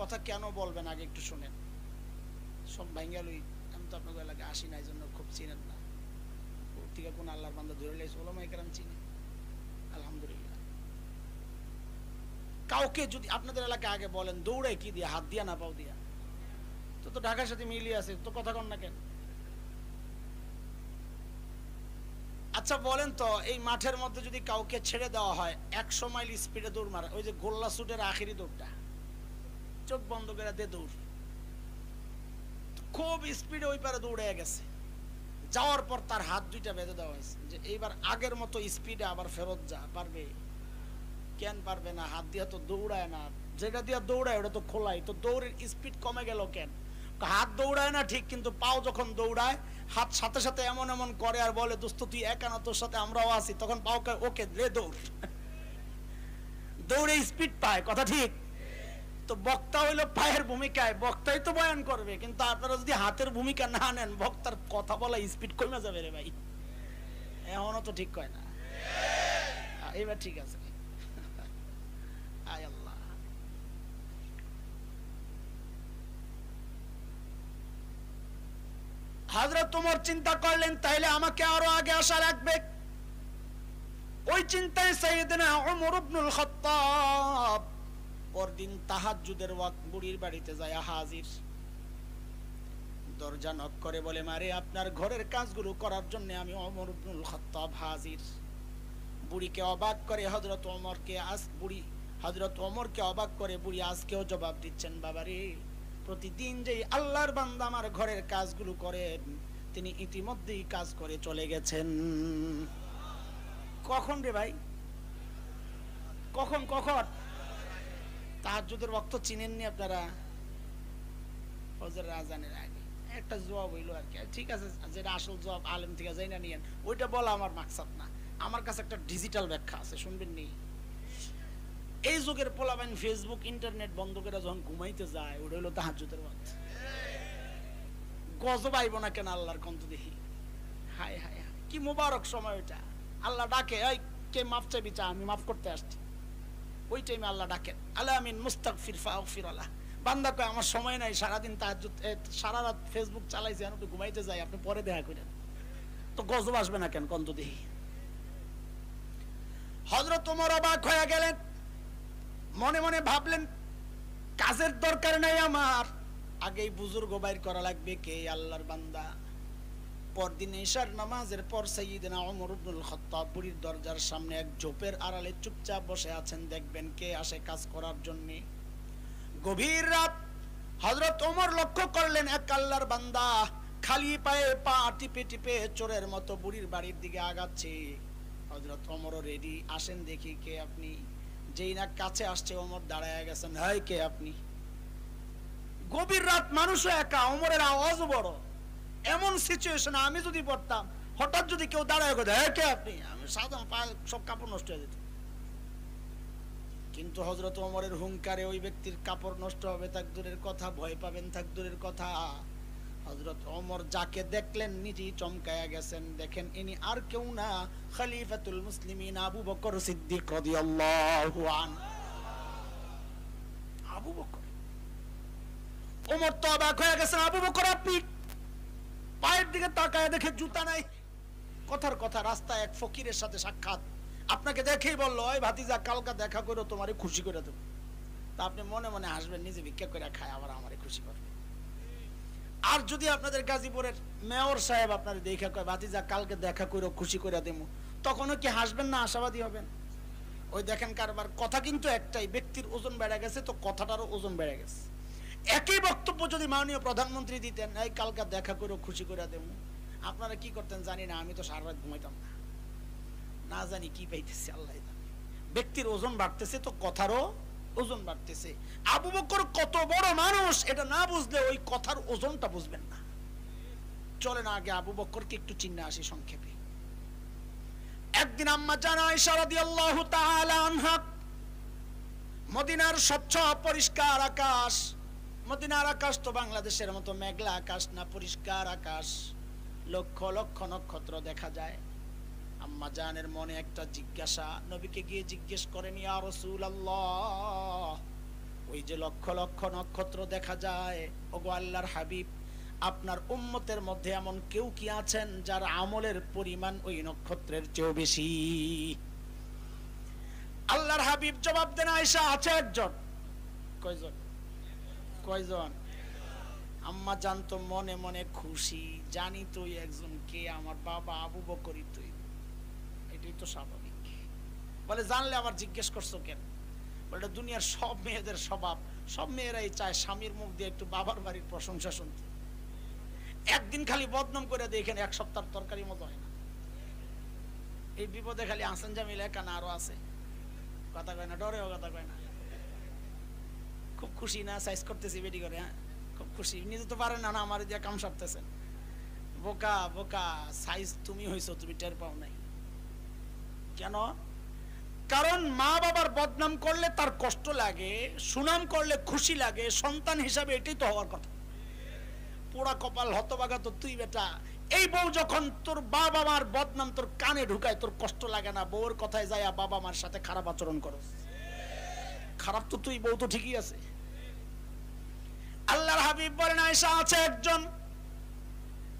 কথা কেন বলবেন আগে একটু শুনেন। সব ভাঙ্গালুই, আমি তো আপনাদের এলাকায় আসি না, এই জন্য খুব চিনেন না। থেকে কোন আল্লাহর বান্দা ধরে লাইছে, ওলামায়ে কেরাম চিনি আলহামদুলিল্লাহ। কাউকে যদি আপনাদের এলাকায় আগে বলেন দৌড়ায় কি দিয়া, হাত দিয়া না পাও দিয়া, তো তো ঢাকার সাথে মিলিয়ে আছে, তো কথা কন না কেন? আচ্ছা বলেন তো, এই মাঠের মধ্যে যদি কাউকে ছেড়ে দেওয়া হয় 100 মাইল স্পিডে দৌড় মারা, ওই যে গোল্লা শুটের আখেরি দৌড়টা, চোখ বন্ধ করে দিয়ে দৌড়, খুব স্পিডে ওই পারে দৌড়ে গেছে, যাওয়ার পর তার হাত দুইটা বেঁধে দেওয়া হয়েছে যে এইবার আগের মতো স্পিডে আবার ফেরত যা। পারবে? কেন পারবে না? হাত দিয়া তো দৌড়ায় না, যেটা দিয়া দৌড়ায় ওটা তো খোলাই, তো দৌড়ের স্পিড কমে গেল কেন? হাত দৌড়ায় না ঠিক, কিন্তু পাও যখন দৌড়ায় হাত সাথে সাথে এমন এমন করে আর বলে দোস্ত তুই একা না, তোর সাথে আমরাও আছি, তখন পাও ওকে রে দৌড়, দৌড়ে স্পিড পায়। কথা ঠিক? তো বক্তা হইলো পায়ের ভূমিকায়, বক্তাই তো বয়ান করবে, কিন্তু আপনারা যদি হাতের ভূমিকা না নেন বক্তার কথা বলা স্পিড কমে যাবে রে ভাই। এমনও তো ঠিক কয় না। এবার ঠিক আছে। আয় আল্লাহ। হযরত ওমর চিন্তা করলেন তাইলে আমাকে আরো আগে আসা লাগবে। ওই চিন্তায় সাইয়েদনা ওমর ইবনুল খাত্তাব পরদিন তাহাজ্জুদের ওয়াক্ত বুড়ির বাড়িতে যায় হাজির। দরজা নক করে বলে, মারে আপনার ঘরের কাজগুলো করার জন্য আমি ওমর ইবনুল খাত্তাব হাজির। বুড়িকে অবাক করে হযরত ওমরকে, হযরত ওমরকে অবাক করে বুড়ি আজকেও জবাব দিচ্ছেন, বাবারে প্রতিদিন যে আল্লাহর বান্দা আমার ঘরের কাজগুলো করেন তিনি ইতিমধ্যেই কাজ করে চলে গেছেন। কখন রে ভাই? কখন? তাহাজ্জুদের ওয়াক্ত চিনেননি আপনারা? ফজরের আজানের আগে একটা জবাব হইলো আর কি, ঠিক আছে, যেটা আসল জবাব আলেম থেকে যাই না নিয়েন, ওইটা বলা আমার মাকসাদ না। আমার কাছে একটা ডিজিটাল ব্যাখ্যা আছে, শুনবেন নি? এই যুগের পোলাবেন ফেসবুক ইন্টারনেট বন্ধ করে যখন ঘুমাইতে যায়, ওটা হলো তাহাজ্জুদের ওয়াক্ত। গজব আইব না কেন আল্লাহর কন্ত দেখি? হায় হায় হায়, কি মোবারক সময় ওইটা। আল্লাহ ডাকে, এই কে মাফ চাইবি চা, আমি মাফ করতে আসছি। ওই টাইমে আল্লাহ ডাকেন, আল্লাহ আমিন মুস্তাগফির ফাগফির আল্লাহ। বান্দা কয় আমার সময় নাই, সারাদিন তাহাজ্জুদ, সারা রাত ফেসবুক চালাইছি, আমি একটু ঘুমাইতে যাই, আপনি পরে দেখা করেন। তো গজব আসবে না কেন কন্ত দেখি? হযরত ওমর অবাক হয়ে গেলেন, মনে মনে ভাবলেন কাজের দরকার নাই আমার, আগেই বুজুর্গ বাইর করা লাগবে কে আল্লাহর বান্দা। পরদিন ইশার নামাজের পর সাইয়েদনা ওমর ইবনুল খাত্তাব বুড়ির দরজার সামনে এক ঝোপের আড়ালে চুপচাপ বসে আছেন, দেখবেন কে আসে কাজ করার জন্য। গভীর রাত, হযরত ওমর লক্ষ্য করলেন এক আল্লাহর বান্দা খালি পায়ে পা টিপে টিপে চোরের মতো বুড়ির বাড়ির দিকে আগাচ্ছে। হযরত ওমরও রেডি, আসেন দেখি কে আপনি। যেই না কাছে আসছে ওমর দাঁড়ায় গেছেন, হাই কে আপনি? গভীর রাত, মানুষও একা, ওমরের আওয়াজও বড়। এমন সিচুয়েশনে আমি যদি পড়তাম, হঠাৎ যদি কেউ দাঁড়ায় গেছে, হ্যাঁ কে আপনি, আমি সাধারণ সব কাপড় নষ্ট হয়ে যেত। কিন্তু হযরত ওমরের হুঙ্কারে ওই ব্যক্তির কাপড় নষ্ট হবে থাক দূরের কথা, ভয় পাবেন থাক দূরের কথা। হযরত ওমর যাকে দেখলেন নিজেই চমকায়া গেছেন। দেখেন ইনি আর কেউ না, খলিফাতুল মুসলিমিন আবু বকর সিদ্দিক রাদিয়াল্লাহু আনহু। আবু বকর। ওমর তো অবাক হয়ে গেছেন, আবু বকর আপনি? পায়ের দিকে তাকায় দেখে জুতা নাই। কথার কথা, রাস্তায় এক ফকিরের সাথে সাক্ষাৎ, আপনাকে দেখেই বললো, ওই ভাতিজা কালকা দেখা করে তোমারে খুশি করে দেবো। তা আপনি মনে মনে হাসবেন, নিজে ভিক্ষা করে খায় আবার আমারে খুশি করবে। আর যদি আপনাদের গাজীপুরের মেয়র সাহেব আপনার দেখা কয়, ভাতিজা কালকে দেখা করে খুশি করে দেবো, তখনও কি হাসবেন না আশাবাদী হবেন? ওই দেখেন কারবার, কথা কিন্তু একটাই, ব্যক্তির ওজন বেড়ে গেছে তো কথাটারও ওজন বেড়ে গেছে। একই বক্তব্য যদি মাননীয় প্রধানমন্ত্রী দিতেন, এই কালকে দেখা করে খুশি করে দেবো, আপনারা কি করতেন জানি না, আমি তো সারা রাত ঘুমাইতাম না, না জানি কি পাইতেছে আল্লাহ জানে। ব্যক্তির ওজন বাড়তেছে তো কথারও ওজন বাড়তেছে। আবু বকর কত বড় মানুষ এটা না বুঝলে ওই কথার ওজনটা বুঝবেন না। চলেন আগে আবু বকরকে একটু চিন্না আসি সংক্ষেপে। একদিন আম্মা জান আয়েশা রাদিয়াল্লাহু তাআলা আনহা, মদিনার স্বচ্ছ পরিষ্কার আকাশ, মদিনার আকাশ তো বাংলাদেশের মতো মেঘলা আকাশ না, পরিষ্কার আকাশ, লক্ষ লক্ষ নক্ষত্র দেখা যায়। আম্মা জানের মনে একটা জিজ্ঞাসা, নবীকে গিয়ে জিজ্ঞেস করেন, ইয়া রাসূলুল্লাহ, ওই যে লক্ষ লক্ষ নক্ষত্র দেখা যায়, ওগো আল্লাহর হাবিব, আপনার উম্মতের মধ্যে এমন কেউ কি আছেন যার আমলের পরিমাণ ওই নক্ষত্রের চেয়েও বেশি? আল্লাহর হাবিব জবাব দেন, আয়েশা, আছে একজন। কয়জন? কয়জন? আম্মা জানতো মনে মনে খুশি, জানি তুই একজন কে, আমার বাবা আবু বকরই তুই। এটাই তো স্বাভাবিক। বলে জানলে আবার জিজ্ঞেস করছো কেন? বলে দুনিয়ার সব মেয়েদের স্বভাব, সব মেয়েরাই চায় স্বামীর মুখ দিয়ে একটু বাবার বাড়ির প্রশংসা শুনতে। একদিন খালি বদনাম করে দেখেন, এক সপ্তাহ তরকারি মতো হয় না। এই বিপদে খালি আসান জামিল একা না, আরো আছে। কথা কয় না, ডরেও কথা কয় না। খুব খুশি না, সাইজ করতেছি বেটি করে, হ্যাঁ খুব খুশি, নিজে তো পারেন না, না আমার দিয়ে কাম সারতেছেন। বোকা বোকা, সাইজ তুমি হইছো, তুমি টের পাও নাই কেন? কারণ মা বাবার বদনাম করলে তার কষ্ট লাগে, সুনাম করলে খুশি লাগে। সন্তান হিসাবে এটাই তো হওয়ার কথা। পোড়া কপাল হতভাগা তো তুই বেটা। এই বউ যখন তোর বাবা মার বদনাম তোর কানে ঢুকায়, তোর কষ্ট লাগে না? বউর কথায় যায় বাবা মার সাথে খারাপ আচরণ করো, খারাপ তো তুই, বউ তো ঠিকই আছে। আল্লাহর হাবিব বলেন, আয়েশা আছে একজন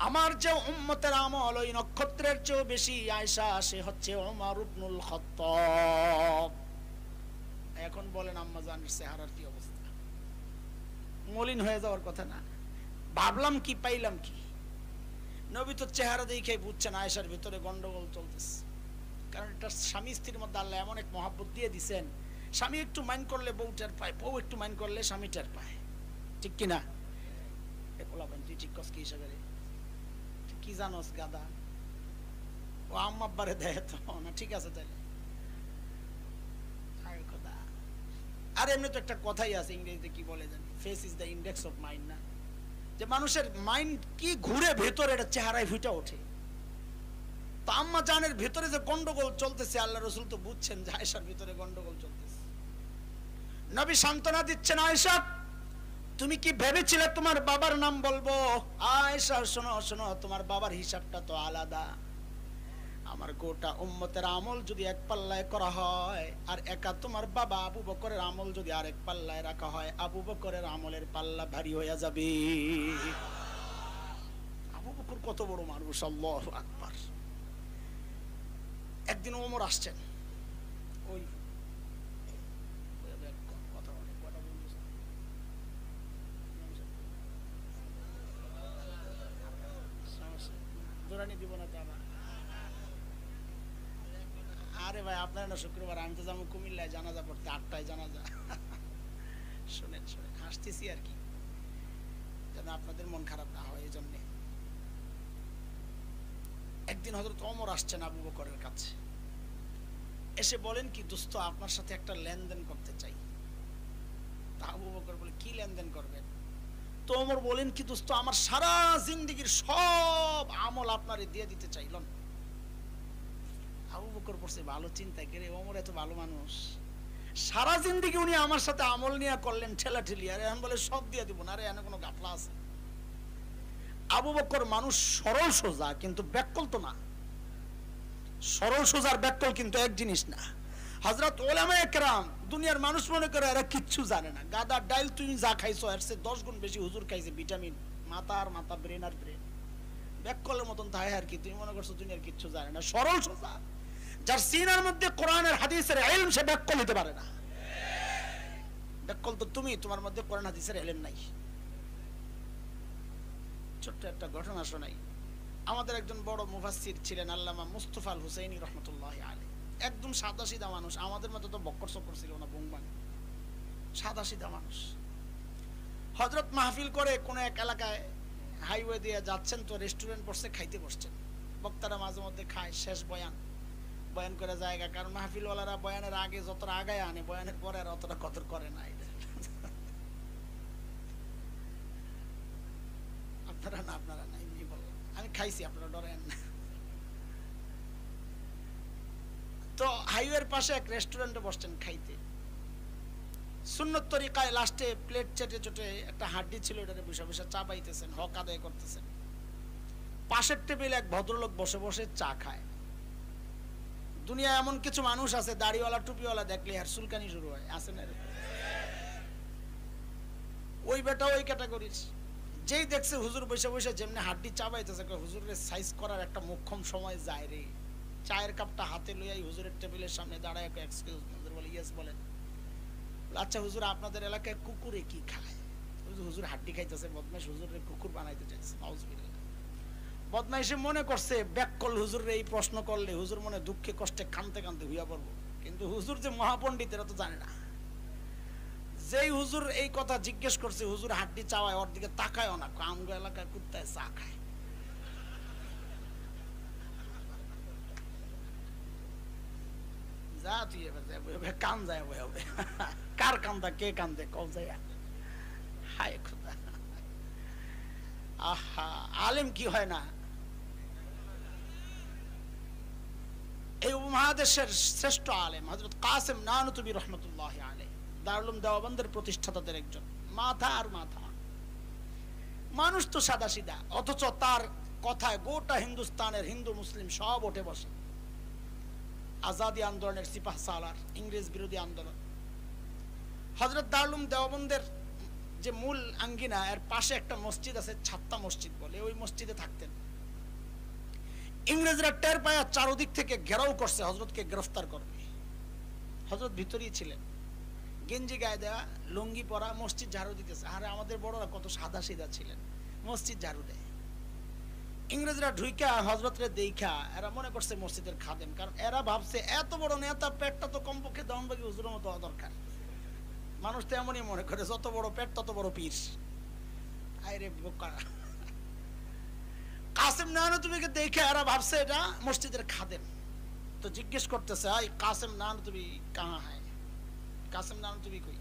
আমার যে উম্মতের আমল ওই নক্ষত্রের চেয়েও বেশি, আয়েশা সে হচ্ছে ওমর ইবনুল খাত্তাব। এখন বলেন আম্মা জানের চেহারার কি অবস্থা? মলিন হয়ে যাওয়ার কথা না? ভাবলাম কি পাইলাম কি? নবী তো চেহারা দেখে বুঝছেন আয়েশার ভিতরে গন্ডগোল চলতেছে। কারণ এটা স্বামী স্ত্রীর মধ্যে আল্লাহ এমন এক মহাব্বত দিয়ে দিছেন, স্বামী একটু মাইন্ড করলে বউ টের পায়, বউ একটু মাইন্ড করলে স্বামী টের পায়। ঠিক কিনা? তুই ঠিক কস কি হিসাবে রে? কি জানোস গাদা? ও আম্মা আব্বারে দেয় তো না, ঠিক আছে তাহলে। আর এমনি তো একটা কথাই আছে ইংরেজিতে, কি বলে জানি, face is the index of mind, না? যে মানুষের মাইন্ড কি ঘুরে ভেতরে, এটা চেহারায় ফুটে ওঠে। তো আম্মা জানের ভিতরে যে গন্ডগোল চলতেছে, আল্লাহ রাসূল তো বুঝছেন যে আয়েশার ভিতরে গন্ডগোল চলতেছে। নবী সান্ত্বনা দিচ্ছেন, আয়েশা তুমি কি ভেবেছিলে তোমার বাবার নাম বলবো? আয়েশা শোনো শোনো, তোমার বাবার হিসাবটা তো আলাদা। আমার গোটা উম্মতের আমল যদি এক পাল্লায় করা হয়, আর একা তোমার বাবা আবু বকরের আমল যদি আরেক পাল্লায় রাখা হয়, আবু বকরের আমলের পাল্লা ভারী হয়ে যাবে। আবু বকর কত বড় মানুষ, আল্লাহু আকবার। একদিন ওমর আসছেন, ওই দিব না তো আবার। আরে ভাই আপনার না শুক্রবার, আমি তো যাবো কুমিল্লায় জানাজা পড়তে, 8টায় জানাজা। শোনেন শোনেন, হাসতেছি আর কি, যেন আপনাদের মন খারাপ না হয়, এই জন্যে। একদিন হযরত ওমর আসছেন আবু বকরের কাছে, এসে বলেন কি দোস্ত, আপনার সাথে একটা লেনদেন করতে চাই। তা আবু বকর বলে, কি লেনদেন করবেন? তো ওমর বলেন কি দোস্ত, আমার সারা জিন্দেগীর সব আমল আপনারে দিয়ে দিতে চাইলেন। আবু বকর পড়ছে ভালো চিন্তা করে, ওমর এত ভালো মানুষ, সারা জিন্দেগি উনি আমার সাথে আমল নিয়ে করলেন ঠেলাঠেলি, আর এখন বলে সব দিয়ে দিব না? আরে এখানে কোনো গাফলা আছে? আবু বকর মানুষ সরল সোজা, কিন্তু ব্যাককল তো না। সরল সোজার ব্যাককল কিন্তু এক জিনিস না। হযরত উলামায়ে কেরাম, দুনিয়ার মানুষ মনে করে এরা কিচ্ছু জানে না। গাদা ডাইল তুমি যা খাইছো এর চেয়ে 10 গুণ বেশি হুজুর খাইছে ভিটামিন, মাথা আর মাথা, ব্রেন আর ব্রেন। ব্যাককলের মতন থাকে আর কি, তুমি মনে করছো দুনিয়ার কিচ্ছু জানে না। সরল সোজা, যার সিনার মধ্যে কোরআনের হাদিসের ইলম, সে ব্যাককল হতে পারে না। ব্যাককল তো তুমি, তোমার মধ্যে কোরআন হাদিসের ইলম নাই। ছোট্ট একটা ঘটনা শোনাই। আমাদের একজন বড় মুফাসসির ছিলেন আল্লামা মুস্তাফা আল হুসাইনি রহমাতুল্লাহি আলাইহি। একদম সাদা সিধা মানুষ, আমাদের মতো তো বক্কর চক্কর ছিল না, বুংবাং, সাদা সিধা মানুষ। হযরত মাহফিল করে কোন এক এলাকায় হাইওয়ে দিয়ে যাচ্ছেন, তো রেস্টুরেন্ট বসে খাইতে বসছেন। বক্তারা মাঝে মধ্যে খায়, শেষ বয়ান বয়ান করে জায়গা, কারণ মাহফিলওয়ালারা বয়ানের আগে যতটা আগায় আনে, বয়ানের পরে আর অতটা কদর করে না। আপনারা না, আপনারা না, এমনি বললাম, আমি খাইছি, আপনারা ডরেন না। তো হাইওয়ের পাশে এক রেস্টুরেন্টে বসছেন খাইতে। সুন্নত তরিকায় লাস্টে প্লেট চেটে চটে একটা হাড্ডি ছিল, এটারে বসে বসে চা পাইতেছেন, হক আদায় করতেছেন। পাশের টেবিলে এক ভদ্রলোক বসে বসে চা খায়। দুনিয়া এমন কিছু মানুষ আছে, দাড়িওয়ালা টুপিওয়ালা দেখলে আর চুলকানি শুরু হয়, আছে না? ওই বেটা ওই ক্যাটাগরির। যেই দেখছে হুজুর বসে বসে যেমনি হাড্ডি চা পাইতেছে, হুজুরের সাইজ করার একটা মোক্ষম সময় যায় রে। চায়ের কাপটা হাতে লইয়াই হুজুরের টেবিলের সামনে দাঁড়ায়, এক্সকিউজ হুজুর বলে, ইয়েস বলেন। আচ্ছা হুজুর, আপনাদের এলাকায় কুকুরে কি খায়? হুজুর হাড্ডি খাইতেছে, বদমাশ, হুজুরের কুকুর বানাইতে চাইছে। নাউজুবিল্লাহ। বদমাইশে মনে করছে ব্যাককল হুজুর এই প্রশ্ন করলে হুজুর মনে দুঃখে কষ্টে কাঁদতে কাঁদতে হইয়া পড়বো, কিন্তু হুজুর যে মহাপণ্ডিত এরা তো জানে না। যেই হুজুর এই কথা জিজ্ঞেস করছে হুজুর হাড্ডি চাওয়ায় ওর দিকে তাকায়ও না, আমগো এলাকায় কুত্তায় চা খায়। যা তুই এবার কান যায় হবে, কার কান্দা কে কান্দে কল যায়। হায় খোদা, আহা আলেম কি হয় না। এই উপমহাদেশের শ্রেষ্ঠ আলেম হযরত কাসেম নানুতুবি রহমাতুল্লাহি আলাইহি, দারুল উলুম দেওবন্দের প্রতিষ্ঠাতাদের একজন, মাথা আর মাথা। মানুষ তো সাদাসিধা, অথচ তার কথায় গোটা হিন্দুস্তানের হিন্দু মুসলিম সব উঠে বসে। আজাদি আন্দোলনের সিপাহ সালার, ইংরেজ বিরোধী আন্দোলন, হযরত দারুল উলুম দেওবন্দের যে মূল আঙ্গিনা এর পাশে একটা মসজিদ আছে, ছাত্তা মসজিদ বলে, ওই মসজিদে থাকতেন। ইংরেজরা টের পায়া চারদিক থেকে ঘেরাও করছে, হযরতকে গ্রেফতার করবে। হযরত ভিতরেই ছিলেন, গেঞ্জি গায়ে দেওয়া, লুঙ্গি পরা, মসজিদ ঝাড়ু দিতেছে। আরে আমাদের বড়রা কত সাদা সিধা ছিলেন, মসজিদ ঝাড়ু দেয়। ইংরেজরা ঢুইকা হযরতরে দেখা এরা মনে করছে মসজিদের খাদেম, কারণ এরা ভাবছে এত বড় নেতা, পেটটা তো কমপক্ষে দমবাগি হুজুরের মতো হওয়া দরকার। মানুষ তো এমনই মনে করে, যত বড় পেট তত বড় পীর। আরে বোকা, কাসেম নানুতুবিকে দেখে এরা ভাবছে এটা মসজিদের খাদেম। তো জিজ্ঞেস করতেছে, আই কাসেম নানুতুবি কাহা হয়, কাসেম নানুতুবি কই?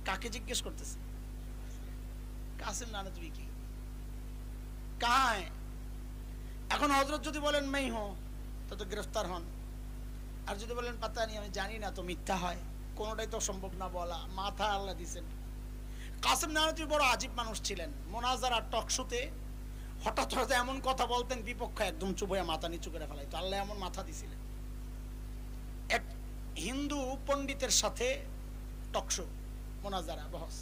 কাকে জিজ্ঞেস করতেছে? কাসেম নানুতুবি কি, কাহা হয়? এখন হযরত যদি বলেন মেই হো তো গ্রেফতার হন, আর যদি বলেন পাতা নেই আমি জানি না, তো মিথ্যা হয়। কোনোটাই তো সম্ভব না বলা, মাথা আল্লাহ দিছেন। কাসেম নানুতুবি বড় আজীব মানুষ ছিলেন। মোনাজারা টকশোতে হঠাৎ হঠাৎ এমন কথা বলতেন, বিপক্ষ একদম চুপ হয়ে মাথা নিচু করে ফেলাইতো। আল্লাহ এমন মাথা দিছিলেন। এক হিন্দু পণ্ডিতের সাথে টকশো, মোনাজারা, বহস।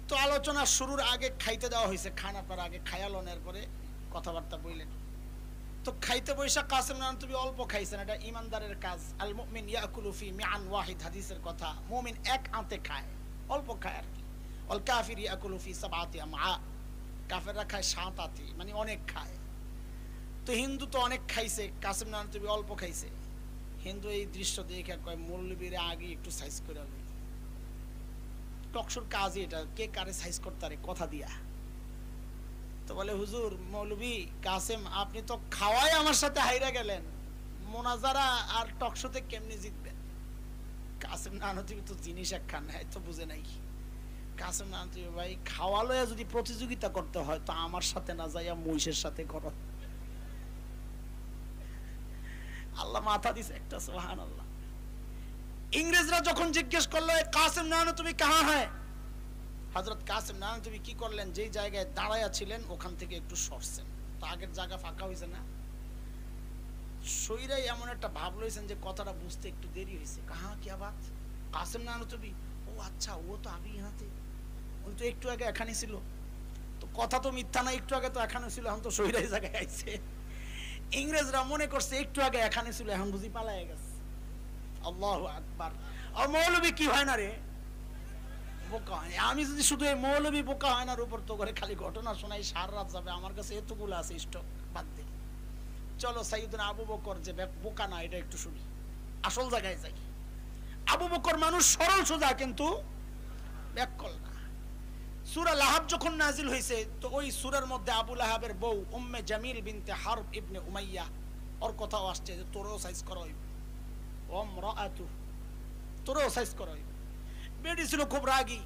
তো আলোচনা শুরুর আগে খাইতে দেওয়া হয়েছে, খানা পর আগে খায়ালনের পরে কথাবার্তা বললেন। তো খাইতে বৈশা কাসেম নানুতুবি অল্প খাইছেন, এটা ইমানদারের কাজ। আল মুমিন ইয়াকুলু ফি মিআন ওয়াহিদ, হাদিসের কথা। মুমিন এক আঁতে খায়, অল্প খায় আর কি। ওয়াল কাফির ইয়াকুলু ফি সাবআতি আমআ, কাফেররা খায় 7 আতি, মানে অনেক খায়। তো হিন্দু তো অনেক খাইছে, কাসেম নানুতুবি অল্প খাইছে। হিন্দু এই দৃশ্য দেখে কয় মৌলবীরে আগে একটু সাইজ করে লই। টকশোর কাজই এটা, কে কারে সাইজ করতে পারে কথা দিয়া। তো বলে হুজুর মৌলবী কাসেম আপনি তো খাওয়াই আমার সাথে হাইরা গেলেন, মোনাজারা আর টকশোতে কেমনে জিতবেন? কাসেম নানুতুবি তো জিনিস একখান নাই, তো বুঝে নাই। কাসেম নানুতুবি ভাই খাওয়ালো যদি প্রতিযোগিতা করতে হয় তো আমার সাথে না যাইয়া মহিষের সাথে করো। আল্লাহ মাথা দিছে একটা, সুবহানাল্লাহ। ইংরেজরা যখন জিজ্ঞেস করলো কাসেম নানুতুবি কাহা হয়, হযরত কাসেম নানুতুবি কি করলেন, যেই জায়গায় দাঁড়ায়া ছিলেন ওখান থেকে একটু সরছেন। তো আগের জায়গা ফাঁকা হয়েছে না, সইরাই এমন একটা ভাব লইছেন যে কথাটা বুঝতে একটু দেরি হয়েছে। কাহা কি বাত, কাসেম নানুতুবি, ও আচ্ছা ও তো আবি ইহাতে, ওই তো একটু আগে এখানে ছিল। তো কথা তো মিথ্যা না, একটু আগে তো এখানে ছিল, এখন তো সইরাই জায়গায় আইছে। ইংরেজরা মনে করছে একটু আগে এখানে ছিল, এখন বুঝি পালায় গেছে। আল্লাহু আকবার। আর মৌলবী কি হয় না রে, বোকা হয়। আমি যদি শুধু এই মৌলবী বোকা হয় না উপর তো করে খালি ঘটনা শোনাই সারা রাত যাবে, আমার কাছে এতগুলো আছে স্টক, বাদ দে। চলো সাইয়েদনা আবু বকর যে বোকা না, এটা একটু শুনি, আসল জায়গায় যাই। আবু বকর মানুষ সরল সোজা, কিন্তু ব্যাককল না। সূরা লাহাব যখন নাজিল হয়েছে তো ওই সূরার মধ্যে আবু লাহাবের বউ উম্মে জামিল বিনতে হারব ইবনে উমাইয়া, ওর কথাও আসছে যে তোরও সাইজ করা হইবে, ওমরাআতু, তোরও সাইজ করা হইবে। বেডি ছিল খুব রাগী,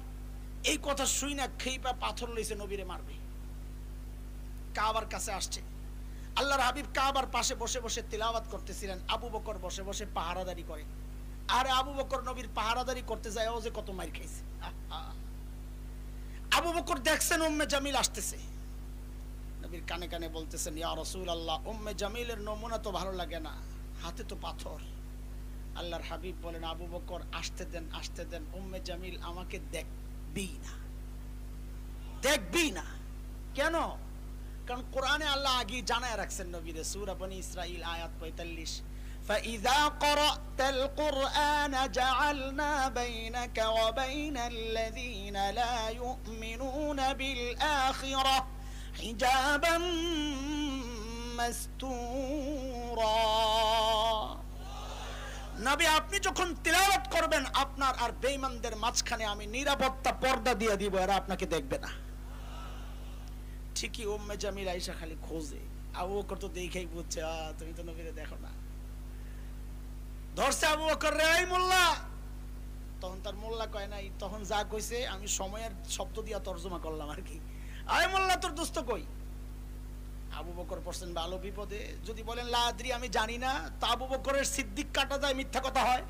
এই কথা শুই না খেইপা পাথর লইছে, নবীরে মারবে। কাবার কাছে আসছে, আল্লাহর হাবিব কাবার পাশে বসে বসে তিলাওয়াত করতেছিলেন, আবু বকর বসে বসে পাহারাদারি করে। আরে আবু বকর নবীর পাহারাদারি করতে যায় ও যে কত মাইর খাইছে। আবু বকর দেখছেন উম্মে জামিল আসতেছে, নবীর কানে কানে বলতেছেন ইয়া রাসূলুল্লাহ, উম্মে জামিলের নমুনা তো ভালো লাগে না, হাতে তো পাথর। আল্লাহর হাবিব বলেন আবু বকর আসতে দেন, আসতে দেন, উম্মে জামিল আমাকে দেখবি না, দেখবি না। কেন? কারণ কোরআনে আল্লাহ আগে জানায় রাখছেন নবীরে, সূরা বনী ইসরাঈল আয়াত 45, فإذا قرأت القرآن جعلنا بينك وبين الذين لا يؤمنون بالآخرة হিজাবাম মাসতুরা। নবী আপনি যখন তিলাওয়াত করবেন আপনার আর বেঈমানদের মাঝখানে আমি নিরাপত্তা পর্দা দিয়ে দিব, এরা আপনাকে দেখবে না। ঠিকই উম্মে জামিল আয়েশা খালি খোঁজে, আবু বকর তো দেখেই বুঝছে তুমি তো নবীরে দেখো না। ধরছে আবু বকর রে এই মোল্লা, তখন তার মোল্লা কয় নাই, তখন যা কইছে আমি সময়ের শব্দ দিয়া তর্জমা করলাম আর কি। আয় মোল্লা তোর দোস্ত কই? আবু বকর পড়ছেন ভালো বিপদে, যদি বলেন লা আদরি আমি জানি না, তা আবু বকরের সিদ্দিক কাটা যায়, মিথ্যা কথা হয়।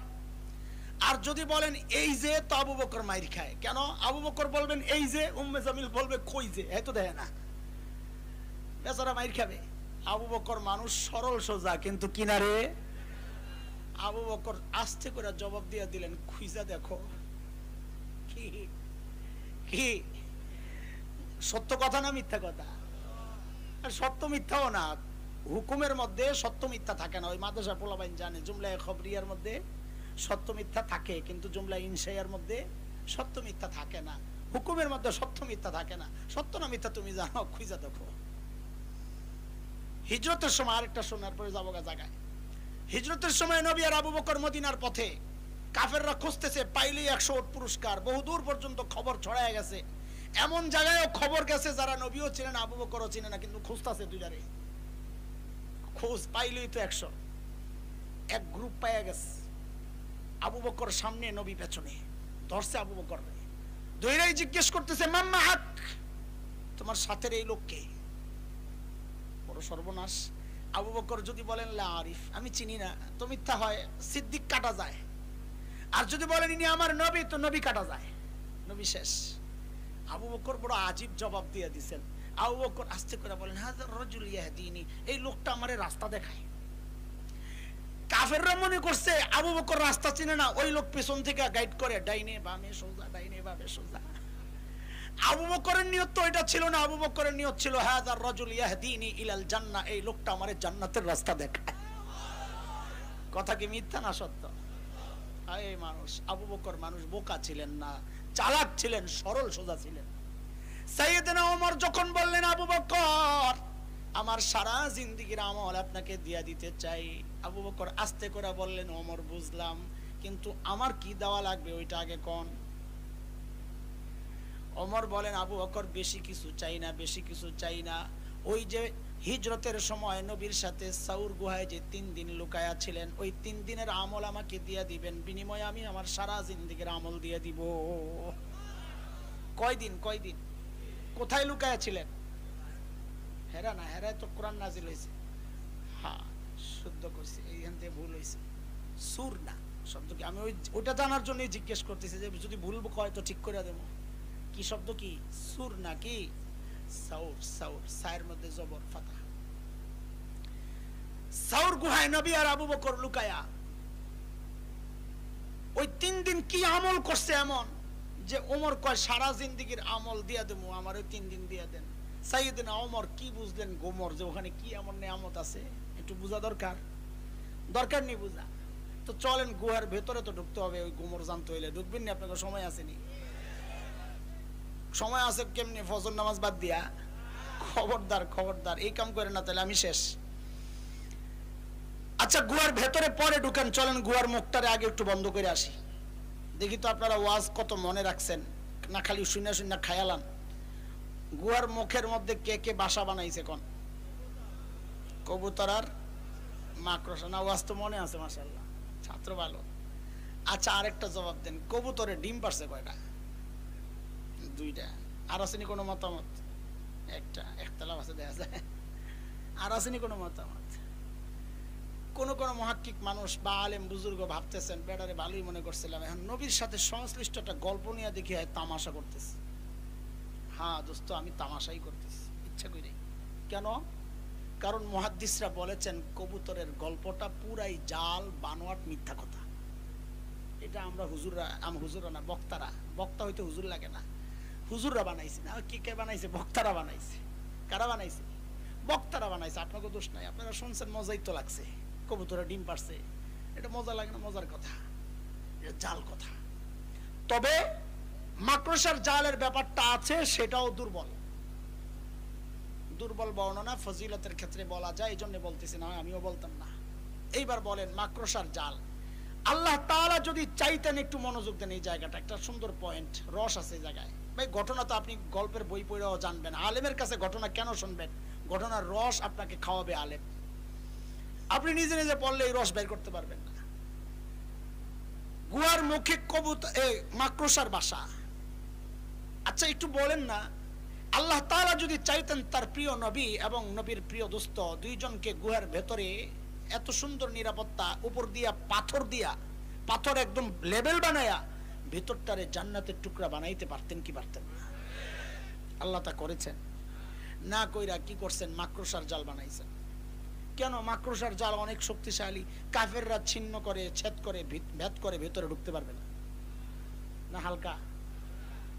আর যদি বলেন এই যে, তো আবু বকর মাইর খায়। কেন? আবু বকর বলবেন এই যে, উম্মে জামিল বলবে কই যে, এত দেয় না, বেচারা মাইর খাবে। আবু বকর মানুষ সরল সোজা, কিন্তু কিনারে। আবু বকর আস্তে করে জবাব দিয়ে দিলেন, খুঁজা দেখো। কি কি সত্য কথা না মিথ্যা কথা? আর সত্য মিথ্যাও না, হুকুমের মধ্যে সত্য মিথ্যা থাকে না। ওই মাদ্রাসা পোলাবাইন জানে জুমলায়ে খবরিয়ার মধ্যে সত্য মিথ্যা থাকে, কিন্তু জুমলা ইনশাইয়ার মধ্যে সত্য মিথ্যা থাকে না। হুকুমের মধ্যে সত্য মিথ্যা থাকে না। সত্য না মিথ্যা তুমি জানো, খুঁজা দেখো। হিজরতের সময় আরেকটা শোনার পরে যাবো জায়গায়। হিজরতের সময় নবী আর আবু বকর মদিনার পথে, কাফেররা খুঁজতেছে, পাইলেই 100 উট পুরস্কার। বহুদূর পর্যন্ত খবর ছড়ায় গেছে, এমন জায়গায়ও খবর গেছে যারা নবীও চিনে না আবু বকরও চিনে না, কিন্তু খুঁজতেছে দুইটারে। খোঁজ পাইলেই তো 100। এক গ্রুপ পাইয়া গেছে, আবু বকর সামনে নবী পেছনে। ধরছে আবু বকর, দুইরাই জিজ্ঞেস করতেছে মাম্মা হাক, তোমার সাথের এই লোককে? বড় সর্বনাশ। আবু বকর যদি বলেন লা আরিফ, আমি চিনি না, তো মিথ্যা হয়, সিদ্দিক কাটা যায়। আর যদি বলেন ইনি আমার নবী, তো নবী কাটা যায়, নবী শেষ। আবু বকর বড় আজীব জবাব দিয়ে দিচ্ছেন। আবু বকর আস্তে করে বলেন হাযার রাজুল ইয়াহদিনি, এই লোকটা আমারে রাস্তা দেখায়। কাফেররা মনে করছে আবু বকর রাস্তা চিনে না, ওই লোক পেছন থেকে গাইড করে, ডাইনে বামে সোজা, ডাইনে বামে সোজা। আবু বকরের নিয়ত তো এটা ছিল না। আবু বকরের নিয়ত ছিল হাযার রাজুল ইয়াহদিনি ইলাল জান্নাহ, এই লোকটা আমারে জান্নাতের রাস্তা দেখায়। কথা কি মিথ্যা না সত্য? এই মানুষ আবু বকর মানুষ বোকা ছিলেন না, চালাক ছিলেন, সরল সোজা ছিলেন। সাইয়েদনা ওমর যখন বললেন আবু বকর আমার সারা জিন্দেগীর আমল আপনাকে দিয়া দিতে চাই, আবু বকর আস্তে করে বললেন ওমর বুঝলাম, কিন্তু আমার কি দেওয়া লাগবে ওইটা আগে কোন। ওমর বলেন আবু বকর বেশি কিছু চাই না, বেশি কিছু চাই না। ওই যে হিজরতের সময় নবীর সাথে সাউর গুহায় যে 3 দিন লুকায়া ছিলেন, ওই 3 দিনের আমল আমাকে দিয়ে দিবেন, বিনিময়ে আমি আমার সারা জিন্দেগীর আমল দিয়ে দিব। কয়দিন? কয়দিন? কোথায় লুকায়া ছিলেন? হেরা না, হেরায় তো কোরআন নাজিল হয়েছে। হ্যাঁ শুদ্ধ করছি, এইখান থেকে ভুল হয়েছে। সুর না শব্দ কি? আমি ওইটা জানার জন্যই জিজ্ঞেস করতেছি, যে যদি ভুল কয় তো ঠিক করে দেবো। কি শব্দ? কি সুর না কি সাউর? সাউর, সায়ের মধ্যে জবর ফাতা। সাউর গুহায় নবী আর আবু বকর লুকায়া ওই 3 দিন কি আমল করছে এমন যে ওমর কয় সারা জিন্দেগীর আমল দিয়া দেবো, আমার ওই 3 দিন দিয়া দেন। সাইয়েদনা ওমর কি বুঝলেন গোমর, যে ওখানে কি এমন নিয়ামত আছে, একটু বোঝা দরকার। দরকার নেই বোঝা তো চলেন, গুহার ভেতরে তো ঢুকতে হবে, ওই গোমর জানতে হইলে। ঢুকবেন না? আপনাকে সময় আসেনি? সময় আছে কেমনি? ফজর নামাজ বাদ দিয়া? খবরদার, খবরদার এই কাম করে না, তাহলে আমি শেষ। আচ্ছা গুহার ভেতরে পরে ঢুকেন, চলেন গুহার মুখটারে আগে একটু বন্ধ করে আসি, দেখি তো আপনারা ওয়াজ কত মনে রাখছেন, না খালি শুনে শুনে খায়ালান। গুহার মুখের মধ্যে কে কে বাসা বানাইছে কোন? কবুতর আর মাকড়সা? না ওয়াজ তো মনে আছে, মাশাআল্লাহ, ছাত্র ভালো। আচ্ছা আরেকটা জবাব দেন, কবুতরে ডিম পারছে কয়টা? 2টা। আর আসেনি কোনো মতামত? একটা, একতলাফ আছে দেখা যায়। আর আসেনি কোনো মতামত? কোন কোন মুহাক্কিক মানুষ বা আলেম বুজুর্গ ভাবতেছেন বেটারে ভালোই মনে করছিলাম, এখন নবীর সাথে সংশ্লিষ্ট একটা গল্প নিয়ে দেখি হয় তামাশা করতেছে। হ্যাঁ দোস্ত, আমি তামাশাই করতেছি ইচ্ছা করি। কেন? কারণ মুহাদ্দিসরা বলেছেন কবুতরের গল্পটা পুরাই জাল, বানোয়াট, মিথ্যা কথা। এটা আমরা হুজুররা, হুজুররা না, বক্তারা, বক্তা হইতে হুজুর লাগে না, হুজুররা বানাইছে না। কি কে বানাইছে? বক্তারা বানাইছে। কারা বানাইছে? বক্তারা বানাইছে। আপনাকে দোষ নাই, আপনারা শুনছেন, মজাই তো লাগছে। কবুতরে ডিম পারছে, এটা মজা লাগে না? মজার কথা, এটা জাল কথা। তবে মাকড়সার জালের ব্যাপারটা আছে, সেটাও দুর্বল। দুর্বল বর্ণনা ফজিলতের ক্ষেত্রে বলা যায়, এই জন্য বলতেছি, না আমিও বলতাম না। এইবার বলেন মাকড়সার জাল। আল্লাহ তাআলা যদি চাইতেন, একটু মনোযোগ দেন এই জায়গাটা, একটা সুন্দর পয়েন্ট, রস আছে এই জায়গায়। ভাই ঘটনা তো আপনি গল্পের বই পড়েও জানবেন, আলেমের কাছে ঘটনা কেন শুনবেন? ঘটনার রস আপনাকে খাওয়াবে আলেম, আপনি নিজে নিজে পড়লে এই রস বের করতে পারবেন না। গুহার মুখে মাকড়সার বাসা। আচ্ছা একটু বলেন না, আল্লাহ তাআলা যদি চাইতেন তার প্রিয় নবী এবং নবীর প্রিয় দোস্ত দুইজনকে গুহার ভেতরে এত সুন্দর নিরাপত্তা, উপর দিয়া পাথর একদম লেভেল বানায়া ভেতরটারে জান্নাতের টুকরা বানাইতে পারতেন কি পারতেন না? আল্লাহ তা করেছেন না? কইরা কি করছেন? মাকড়সার জাল বানাইছেন। কেন? মাকড়সার জাল অনেক শক্তিশালী, কাফেররা ছিন্ন করে, ছেদ করে, ভেদ করে ভেতরে ঢুকতে পারবে না। না হালকা?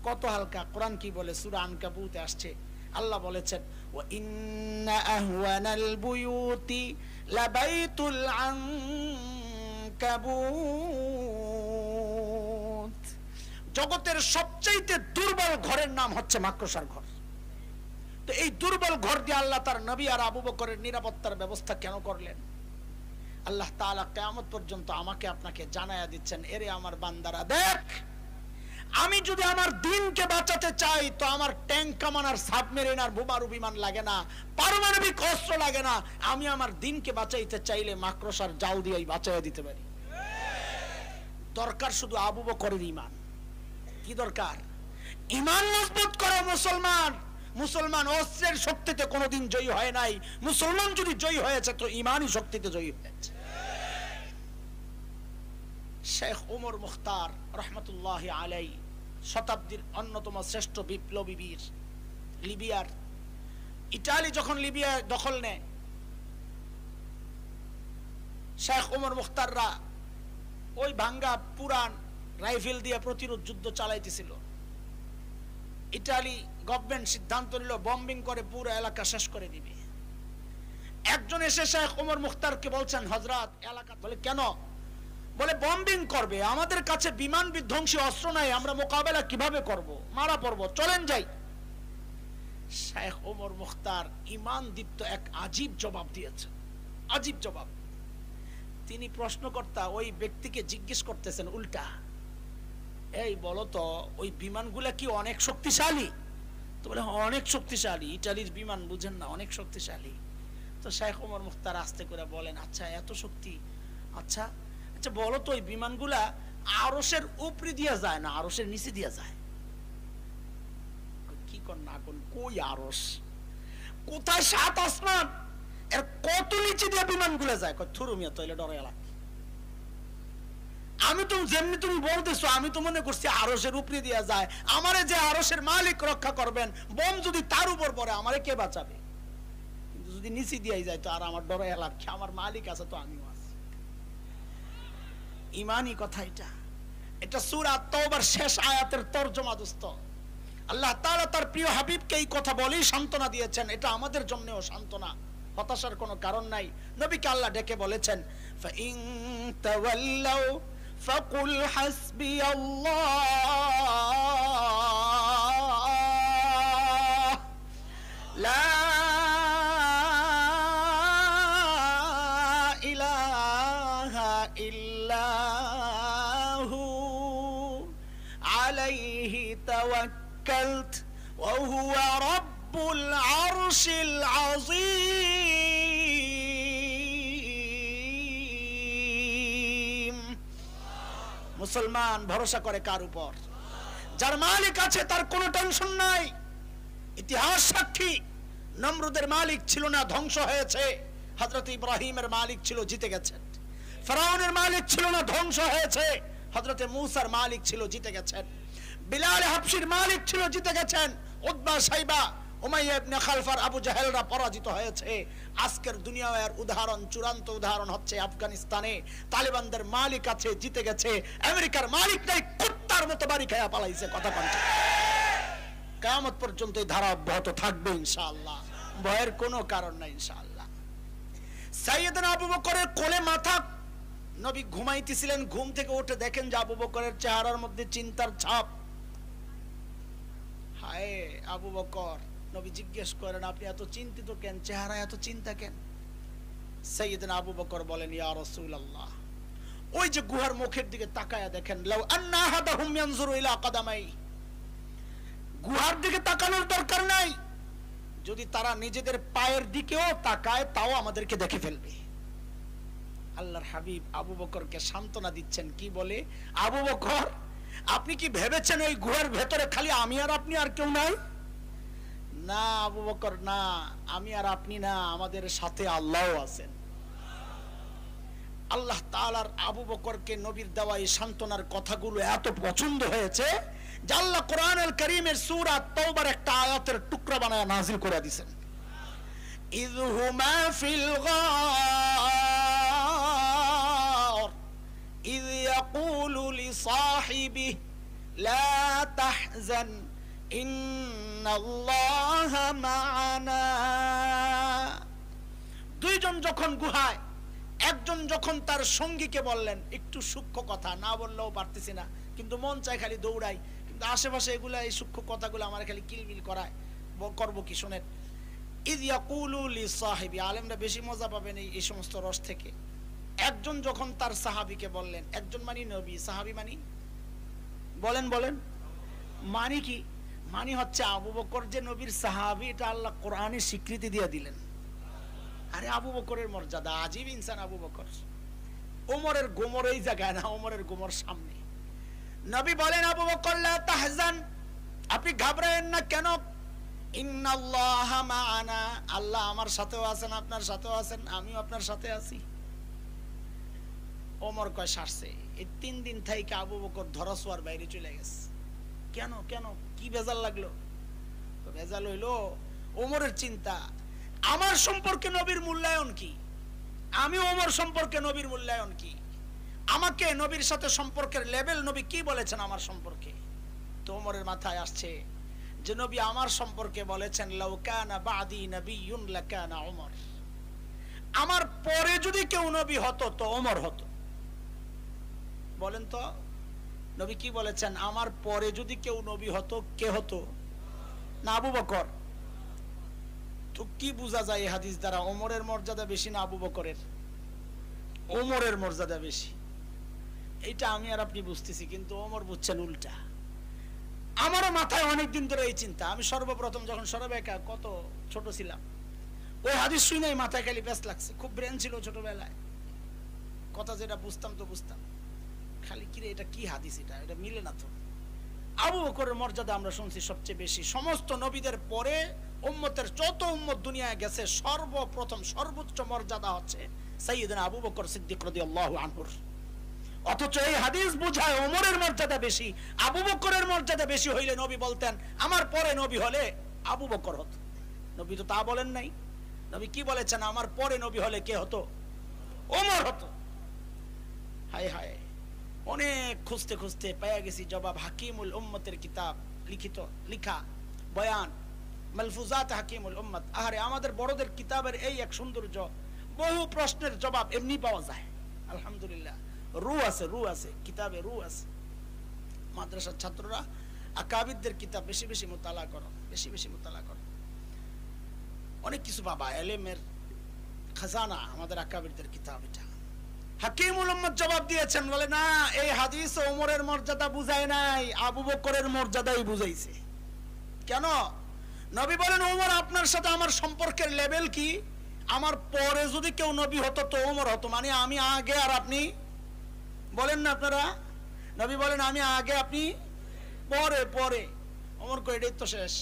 কত হালকা! কোরআন কি বলে? সূরা আনকাবুতে আসছে, আল্লাহ বলেছেন ওয়া ইন্না আহওয়ানাল বুয়ুতি লাবাইতুল আনকাবুত। জগতের সবচেয়ে দুর্বল ঘরের নাম হচ্ছে মাকড়সার ঘর। তো এই দুর্বল ঘর দিয়ে আল্লাহ তার নবী আর আবু বকরের নিরাপত্তার ব্যবস্থা কেন করলেন? আল্লাহ তাআলা কিয়ামত পর্যন্ত আমাকে আপনাকে জানায়া দিচ্ছেন, এরে আমার বান্দারা, দেখ আমি যদি আমার দ্বীনকে বাঁচাতে চাই তো আমার ট্যাঙ্ক কামান আর সাবমেরিন আর বোমারু বিমান লাগে না, পারমাণবিক অস্ত্র লাগে না। আমি আমার দ্বীনকে বাঁচাইতে চাইলে মাকড়সার জাল দিয়েই বাঁচাইয়া দিতে পারি। দরকার শুধু আবু বকরের ঈমান। কি দরকার? ঈমান মজবুত করো মুসলমান। মুসলমান অস্ত্রের শক্তিতে কোনোদিন জয়ী হয় নাই, মুসলমান যদি জয়ী হয়েছে তো ঈমানি শক্তিতে জয়ী হয়েছে। শেখ ওমর মুখতার রহমতুল্লাহি আলাইহি শতাব্দীর অন্যতম শ্রেষ্ঠ বিপ্লবী বীর, লিবিয়ার, ইটালি যখন লিবিয়া দখল নেয়, শেখ ওমর মুখতাররা ওই ভাঙ্গা পুরান রাইফেল দিয়ে প্রতিরোধ যুদ্ধ চালাইতেছিল। ইটালি গভর্নমেন্ট সিদ্ধান্ত নিল বম্বিং করে পুরো এলাকা শেষ করে দিবে। একজন এসে শেখ ওমর মুখতারকে বলছেন, হযরত এলাকা, বলে কেন? বলে বম্বিং করবে, আমাদের কাছে বিমান বিধ্বংসী অস্ত্র নাই, আমরা মোকাবেলা কিভাবে করব? মারা পড়ব, চলেন যাই। শেখ ওমর মুখতার ঈমান দীপ্ত এক আজীব জবাব দিয়েছে, আজীব জবাব। তিনি প্রশ্নকর্তা ওই ব্যক্তিকে জিজ্ঞেস করতেছেন উল্টা, এই বলো তো ওই বিমানগুলা কি অনেক শক্তিশালী? তো বলে অনেক শক্তিশালী, ইটালির বিমান বুঝেন না, অনেক শক্তিশালী। তো শেখ ওমর মুখতার আস্তে করে বলেন, আচ্ছা এত শক্তি, আচ্ছা আচ্ছা বলো তো ওই বিমানগুলা আরশের উপরে দিয়া যায় না আরশের নিচে দিয়া যায়? কি কর না কোন, কই আরশ, কোথায় সাত আসমান, এর কত নিচে দিয়া বিমানগুলা যায়? কই থুরু মিয়া, তাইলে ডরে এলাক। আমি তো যেমনি তুমি বলতেছো আমি তো মনে করছি আরশের উপরে দিয়া যায়। আমারে যে আরশের মালিক রক্ষা করবেন, বোম যদি তার উপর পড়ে আমারে কে বাঁচাবে? কিন্তু যদি নিচে দিয়াই যায় তো আর আমার ডরে এলাক, আমার মালিক আছে তো আমিও আছি। ঈমানি কথা এটা। এটা সূরা তাওবার শেষ আয়াতের তরজমা দোস্ত। আল্লাহ তাআলা তার প্রিয় হাবিবকে এই কথা বলেই সান্ত্বনা দিয়েছেন, এটা আমাদের জন্যও সান্ত্বনা, হতাশার কোনো কারণ নাই। নবীকে আল্লাহ ডেকে বলেছেন, ফাইন তাওয়াল্লাউ ফাকুল হাসবিয়াল্লাহ লা ইলাহা ইল্লাহু আলাইহি তাওয়াক্কালতু ওয়া হুয়া রাব্বুল আরশিল আযীম। মুসলমান ভরসা করে কার উপর? যার মালিক আছে তার কোনো টেনশন নাই। ইতিহাস সাক্ষী, নমরুদের মালিক ছিল না, ধ্বংস হয়েছে। হযরত ইব্রাহিমের মালিক ছিল, জিতে গেছেন। ফেরাউনের মালিক ছিল না, ধ্বংস হয়েছে। হযরত মূসার মালিক ছিল, জিতে গেছেন। বিলাল হাবশির মালিক ছিল, জিতে গেছেন। উতবা, শাইবা, উমাইয়া ইবনে খালফার আবু জাহেলরা পরাজিত হয়েছে। আজকের দুনিয়ার উদাহরণ, চূড়ান্ত উদাহরণ হচ্ছে আফগানিস্তানে তালিবানদের মালিক আছে, জিতে গেছে। আমেরিকার মালিক নাই, কুত্তার মতো বাড়ি খায়া পালাইছে। কথা বলছে, কিয়ামত পর্যন্ত এই ধারা অব্যাহত থাকবে ইনশাআল্লাহ, ভয়ের কোনো কারণ নাই ইনশাআল্লাহ। সাইয়েদনা আবু বকরের কোলে মাথা, নবী ঘুমাইতেছিলেন, ঘুম থেকে উঠে দেখেন যে আবু বকরের চেহারার মধ্যে চিন্তার ছাপ। হায় আবু বকর, নবী জিজ্ঞেস করেন, আপনি এত চিন্তিত কেন, চেহারা এত চিন্তা কেন? সাইয়েদনা আবু বকর বলেন, ইয়া রাসূলুল্লাহ, ওই যে গুহার মুখের দিকে তাকায়া দেখেন, লাউ আন্না আহাদাহুম ইয়ানজুরু ইলা কাদামাই, গুহার দিকে তাকানোর দরকার নাই, যদি তারা নিজেদের পায়ের দিকেও তাকায় তাও আমাদেরকে দেখে ফেলবে। আল্লাহর হাবিব আবু বকরকে সান্ত্বনা দিচ্ছেন, কি বলে, আবু বকর আপনি কি ভেবেছেন ওই গুহার ভেতরে খালি আমি আর আপনি আর কেউ নাই? না আবু বকর না, আমি আর আপনি না, আমাদের সাথে আল্লাহও আছেন। আল্লাহ তাআলার আবু বকরকে নবীর দেওয়া এই সান্ত্বনার কথাগুলো এত পছন্দ হয়েছে যে আল্লাহ কোরআনুল কারীমের সূরা তাওবার একটা আয়াতের টুকরা বানায় নাযিল করে দিয়েছেন। ইযহুমা ফিল গার ইয ইয়াকুলু লিসাহিবিহি লা তাহজান ইন্নাল্লাহা মা'ানা। দুইজন যখন গুহায়, একজন যখন তার সঙ্গীকে বললেন, একটু সূক্ষ্ম কথা না বললেও পারতেছি না, কিন্তু মন চায় খালি দৌড়াই, কিন্তু আশেপাশে এগুলা এই সূক্ষ্ম কথাগুলো আমার খালি কিলবিল করায়, করব কি শোনেন। ইয ইয়াকুলু লিসাহিবি, আলেমরা বেশি মজা পাবেন এই সমস্ত রস থেকে। একজন যখন তার সাহাবীকে বললেন, একজন মানি নবী, সাহাবী মানি, বলেন বলেন মানি কি? মানি হচ্ছে আবু বকর যে নবীর সাহাবী, এটা আল্লাহ কোরআনে স্বীকৃতি দিয়ে দিলেন। আরে আবু বকরের মর্যাদা, আজীব ইনসান আবু বকর। ওমরের গোমর এই জায়গায় না, ওমরের গোমর সামনে। নবী বলেন, আবু বকর লা তাহজান, আপনি ঘাবড়ায়েন না কেন, ইন্নাল্লাহা মা'ানা, আল্লাহ আমার সাথেও আছেন, আপনার সাথেও আছেন, আমিও আপনার সাথে আছি। ওমর কয় সারছে। এই 3 দিন থেকে আবু বকর ধরাছোঁয়ার বাইরে চলে গেছে। কেন কেন, কি বেজাল লাগলো? তো বেজাল হইলো ওমরের চিন্তা, আমার সম্পর্কে নবীর মূল্যায়ন কি, আমি ওমর সম্পর্কে নবীর মূল্যায়ন কি, আমাকে নবীর সাথে সম্পর্কের লেভেল নবী কি বলেছেন আমার সম্পর্কে। তো ওমরের মাথায় আসছে যে নবী আমার সম্পর্কে বলেছেন, লাউ কানা বাদি নবিয়্যুন লাকানা ওমর, আমার পরে যদি কেউ নবী হতো তো ওমর হতো। বলেন তো নবী কি বলেছেন, আমার পরে যদি কেউ নবী হতো, কে হতো? না আবু বকর। তো কি বোঝা যায় এই হাদিস দ্বারা, ওমরের মর্যাদা বেশি না আবু বকরের? ওমরের মর্যাদা বেশি। এইটা আমি আর আপনি বুঝতেছি, কিন্তু ওমর বুঝছেন উল্টা। আমারও মাথায় অনেকদিন ধরে এই চিন্তা। আমি সর্বপ্রথম যখন সরবেকা কত ছোট ছিলাম, ওই হাদিস শুনে মাথায় খালি ব্যস্ত লাগছে। খুব ব্রেন ছিল ছোটবেলায়, কথা যেটা বুঝতাম তো বুঝতাম, খালি কিরে এটা কি হাদিস, এটা মিলে না তো। আবু বকরের মর্যাদা আমরা শুনছি সবচেয়ে বেশি। সমস্ত নবীদের পরে উম্মতের যত উম্মত দুনিয়ায় গেছে, সর্বপ্রথম সর্বোচ্চ মর্যাদা হচ্ছে সাইয়্যিদনা আবু বকর সিদ্দিক রাদিয়াল্লাহু আনহুর। অথচ এই হাদিস বোঝায় ওমরের মর্যাদা বেশি, আবু বকরের মর্যাদা বেশি হইলে নবী বলতেন আমার পরে নবী হলে আবু বকর হতো। নবী তো তা বলেন নাই। নবী কি বলেছেন, আমার পরে নবী হলে কে হতো? ওমর হতো। হায় হায়, অনেক খুঁজতে খুঁজতে পেয়ে গেছি জবাব। হাকিমুল উম্মতের কিতাব লিখা বয়ান মালফুজাত হাকিমুল উম্মত। আরে আমাদের বড়দের কিতাবের এই এক সৌন্দর্য, বহু প্রশ্নের জবাব এমনি পাওয়া যায়। আলহামদুলিল্লাহ, রু আছে কিতাবে, রু আছে। মাদ্রাসার ছাত্ররা আকাবিরদের কিতাব বেশি বেশি মুতালা করো, বেশি বেশি মুতালা করো, অনেক কিছু বাবা, এলেমের খাজানা আমাদের আকাবিরদের কিতাব। এটা হাকিমুল উম্মত জবাব দিয়েছেন, বলে না এই হাদিস ওমরের মর্যাদা বুঝায় নাই, আবু বকরের মর্যাদাই বুঝাইছে। কেন? নবী বলেন, ওমর আপনার সাথে আমার সম্পর্কের লেভেল কি, আমার পরে যদি কেউ নবী হতো তো ওমর হতো, মানে আমি আগে আর আপনি। বলেন না আপনারা? নবী বলেন আমি আগে আপনি পরে পরে। ওমর কই এটাই তো শেষ।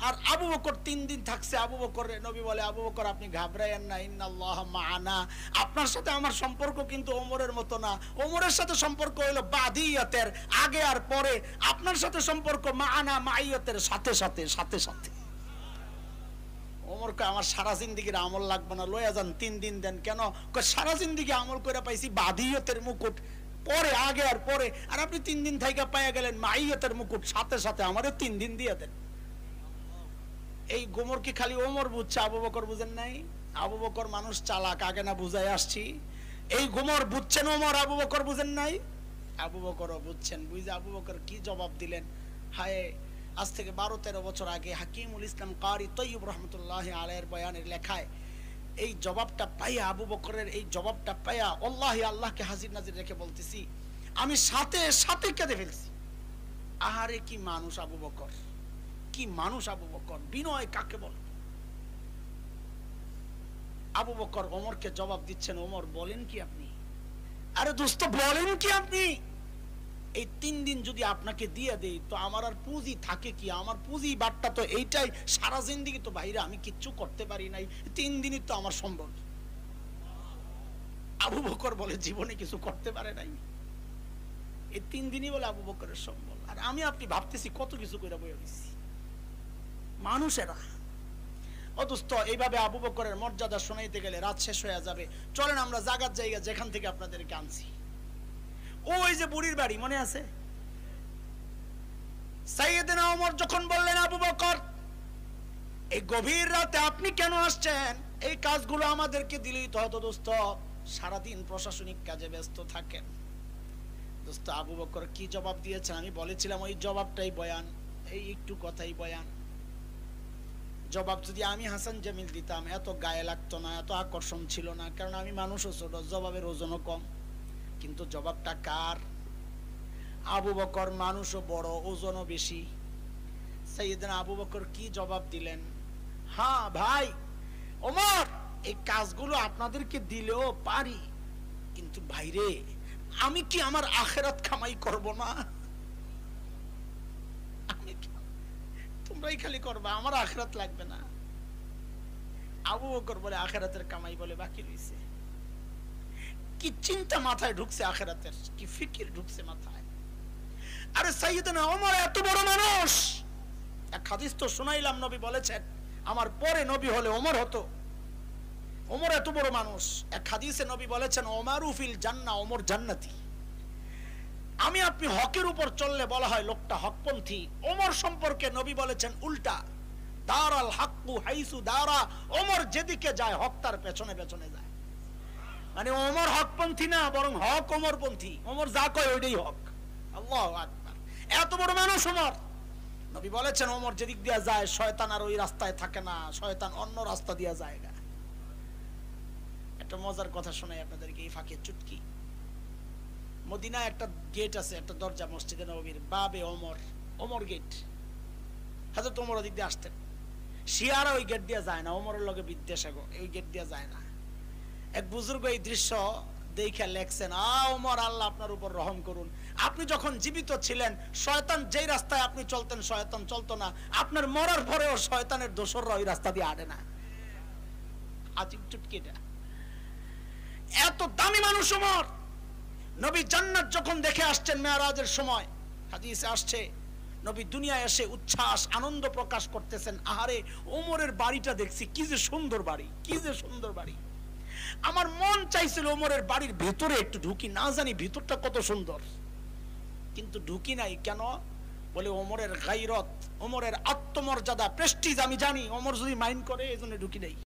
আর আবু বকর 3 দিন থাকছে। আবু বকর, নবী বলে আবু বকর আপনি ঘাবড়ায়েন না, ইন্নাল্লাহা মা'ানা, আপনার সাথে আমার সম্পর্ক কিন্তু ওমরের মতো না। ওমরের সাথে সম্পর্ক হলো বাদিয়াতের, আগে আর পরে। আপনার সাথে সম্পর্ক মা'ানা, মাইয়াতের সাথে সাথে সাথে সাথে। ওমর কয় আমার সারা জিন্দেগির আমল লাগবে না, লয়া যান 3 দিন দেন। কেন? কয় সারা জিন্দেগি আমল করে পাইছি বাদিয়াতের মুকুট, পরে আগে আর পরে, আর আপনি 3 দিন থেকে পাইয়া গেলেন মাইয়াতের মুকুট সাথে সাথে, আমাদের 3 দিন দিয়ে দেন। এই গোমর কি খালি ওমর বুঝছে, আবু বকর বুঝেন নাই? আবু বকর মানুষ চালাক, আগে না বুঝাই আসছি। এই গোমর বুঝছেন ওমর, আবু বকর বুঝেন নাই? আবু বকরও বুঝছেন। বুঝে আবু বকর কি জবাব দিলেন, হায় আজ থেকে 12-13 বছর আগে হাকিমুল ইসলাম কারি তৈয়ব রহমতুল্লাহ আলাইহির বয়ানের লেখায় এই জবাবটা পাইয়া, আবু বকরের এই জবাবটা পাইয়া আল্লাহি আল্লাহকে হাজির নাজির রেখে বলতেছি, আমি সাথে সাথে কেঁদে ফেলছি। আহারে কি মানুষ আবু বকর, কি মানুষ আবু বকর, বিনয় কাকে বল। আবু বকর ওমরকে জবাব দিচ্ছেন, ওমর বলেন কি আপনি? আরে দোস্ত বলেন কি আপনি? এই 3 দিন যদি আপনাকে দিয়ে দেই তো আমার আর পুঁজি থাকে কি? আমার পুঁজি বাটটা তো এইটাই, সারা জিন্দেগি তো বাইরে আমি কিচ্ছু করতে পারি নাই, 3 দিনই তো আমার সম্বল। আবু বকর বলে জীবনে কিছু করতে পারে নাই, এই 3 দিনই বলে আবু বকরের সম্বল। আর আমি আপনি ভাবতেছি কত কিছু করে বয়ে দিচ্ছি মানুষেরা। ও দোস্ত, এইভাবে আবু বকরের মর্যাদা শোনাইতে গেলে রাত শেষ হয়ে যাবে। চলেন আমরা জাগার জায়গা যেখান থেকে আপনাদেরকে আনছি, ওই যে বুড়ির বাড়ি মনে আছে? সাইয়েদনা ওমর যখন বললেন, আবু বকর এই গভীর রাতে আপনি কেন আসছেন? এই কাজগুলো আমাদেরকে দিলেই তো হতো দোস্ত, সারাদিন প্রশাসনিক কাজে ব্যস্ত থাকেন। দোস্ত আবু বকর কি জবাব দিয়েছেন আমি বলেছিলাম, ওই জবাবটাই বয়ান, এই একটু কথাই বয়ান। জবাব যদি আমি হাসান জামিল দিতাম এত গায়ে লাগতো না, এত আকর্ষণ ছিল না, কারণ আমি মানুষও ছোট, জবাবের ওজনও কম। কিন্তু জবাবটা কার? আবু বকর মানুষও বড়, ওজনও বেশি। সাইয়েদনা আবু বকর কি জবাব দিলেন? হ্যাঁ ভাই ওমর, এই কাজগুলো আপনাদেরকে দিলেও পারি, কিন্তু ভাইরে আমি কি আমার আখিরাত কামাই করব না? আমি তোমরাই খালি করবা, আমার আখিরাত লাগবে না। আবু বকর বলে আখিরাতের কামাই বলে বাকি রইছে। কি চিন্তা মাথায় ঢুকছে, আখিরাতের কি ফিকির ঢুকছে মাথায়। আরে সাইয়েদনা ওমর এত বড় মানুষ, এক হাদিস তো শুনাইলাম, নবী বলেছেন আমার পরে নবী হলে ওমর হতো। ওমর এত বড় মানুষ, এক হাদিসে নবী বলেছেন ওমারু ফিল জান্নাহ, ওমর জান্নাতি। আমি আপনি হকের উপর চললে বলা হয় লোকটা হকপন্থী। ওমর সম্পর্কে নবী বলেছেন উল্টা, দারাল হাক্কু হাইসু দারা, ওমর যেদিকে যায় হক তার পেছনে পেছনে যায়। মানে ওমর হকপন্থী না, বরং হক ওমরপন্থী। ওমর যা কয় ওইটাই হক। আল্লাহু আকবার, এত বড় মানুষ ওমর। নবী বলেছেন ওমর যেদিক দিয়ে যায় শয়তান আর ওই রাস্তায় থাকে না, শয়তান অন্য রাস্তা দিয়ে যায়। একটা মজার কথা শোনাই আপনাদেরকে এই ফাঁকে চুটকি। মদিনায় একটা গেট আছে, একটা দরজা মসজিদে নববীর, বাবে ওমর, ওমর গেট। হযরত ওমর ওদিক দিয়ে আসতেন। শিয়ারা ওই গেট দিয়ে যায় না, ওমরের লগে বিদ্বেষ, ওই গেট দিয়ে যায় না। এক বুজুর্গ এই দৃশ্য দেখে লেখছেন, ওমর আল্লাহ আপনার উপর রহম করুন, আপনি যখন জীবিত ছিলেন শয়তান যেই রাস্তায় আপনি চলতেন শয়তান চলতো না, আপনার মরার পরেও শয়তানের দোসররা ওই রাস্তা দিয়ে আটে না। আজিব চুটকিটা, এত দামি মানুষ ওমর। নবী জান্নাত যখন দেখে আসছেন মেরাজের সময়, হাদিসে আসছে নবী দুনিয়ায় এসে উচ্ছ্বাস আনন্দ প্রকাশ করতেছেন। আহারে ওমরের বাড়িটা দেখছি, কি যে সুন্দর বাড়ি, কি যে সুন্দর বাড়ি। আমার মন চাইছিল ওমরের বাড়ির ভেতরে একটু ঢুকি, না জানি ভিতরটা কত সুন্দর, কিন্তু ঢুকি নাই। কেন? বলে ওমরের গায়রত, ওমরের আত্মমর্যাদা, প্রেস্টিজ আমি জানি ওমর যদি মাইন্ড করে, এই জন্য ঢুকি নাই।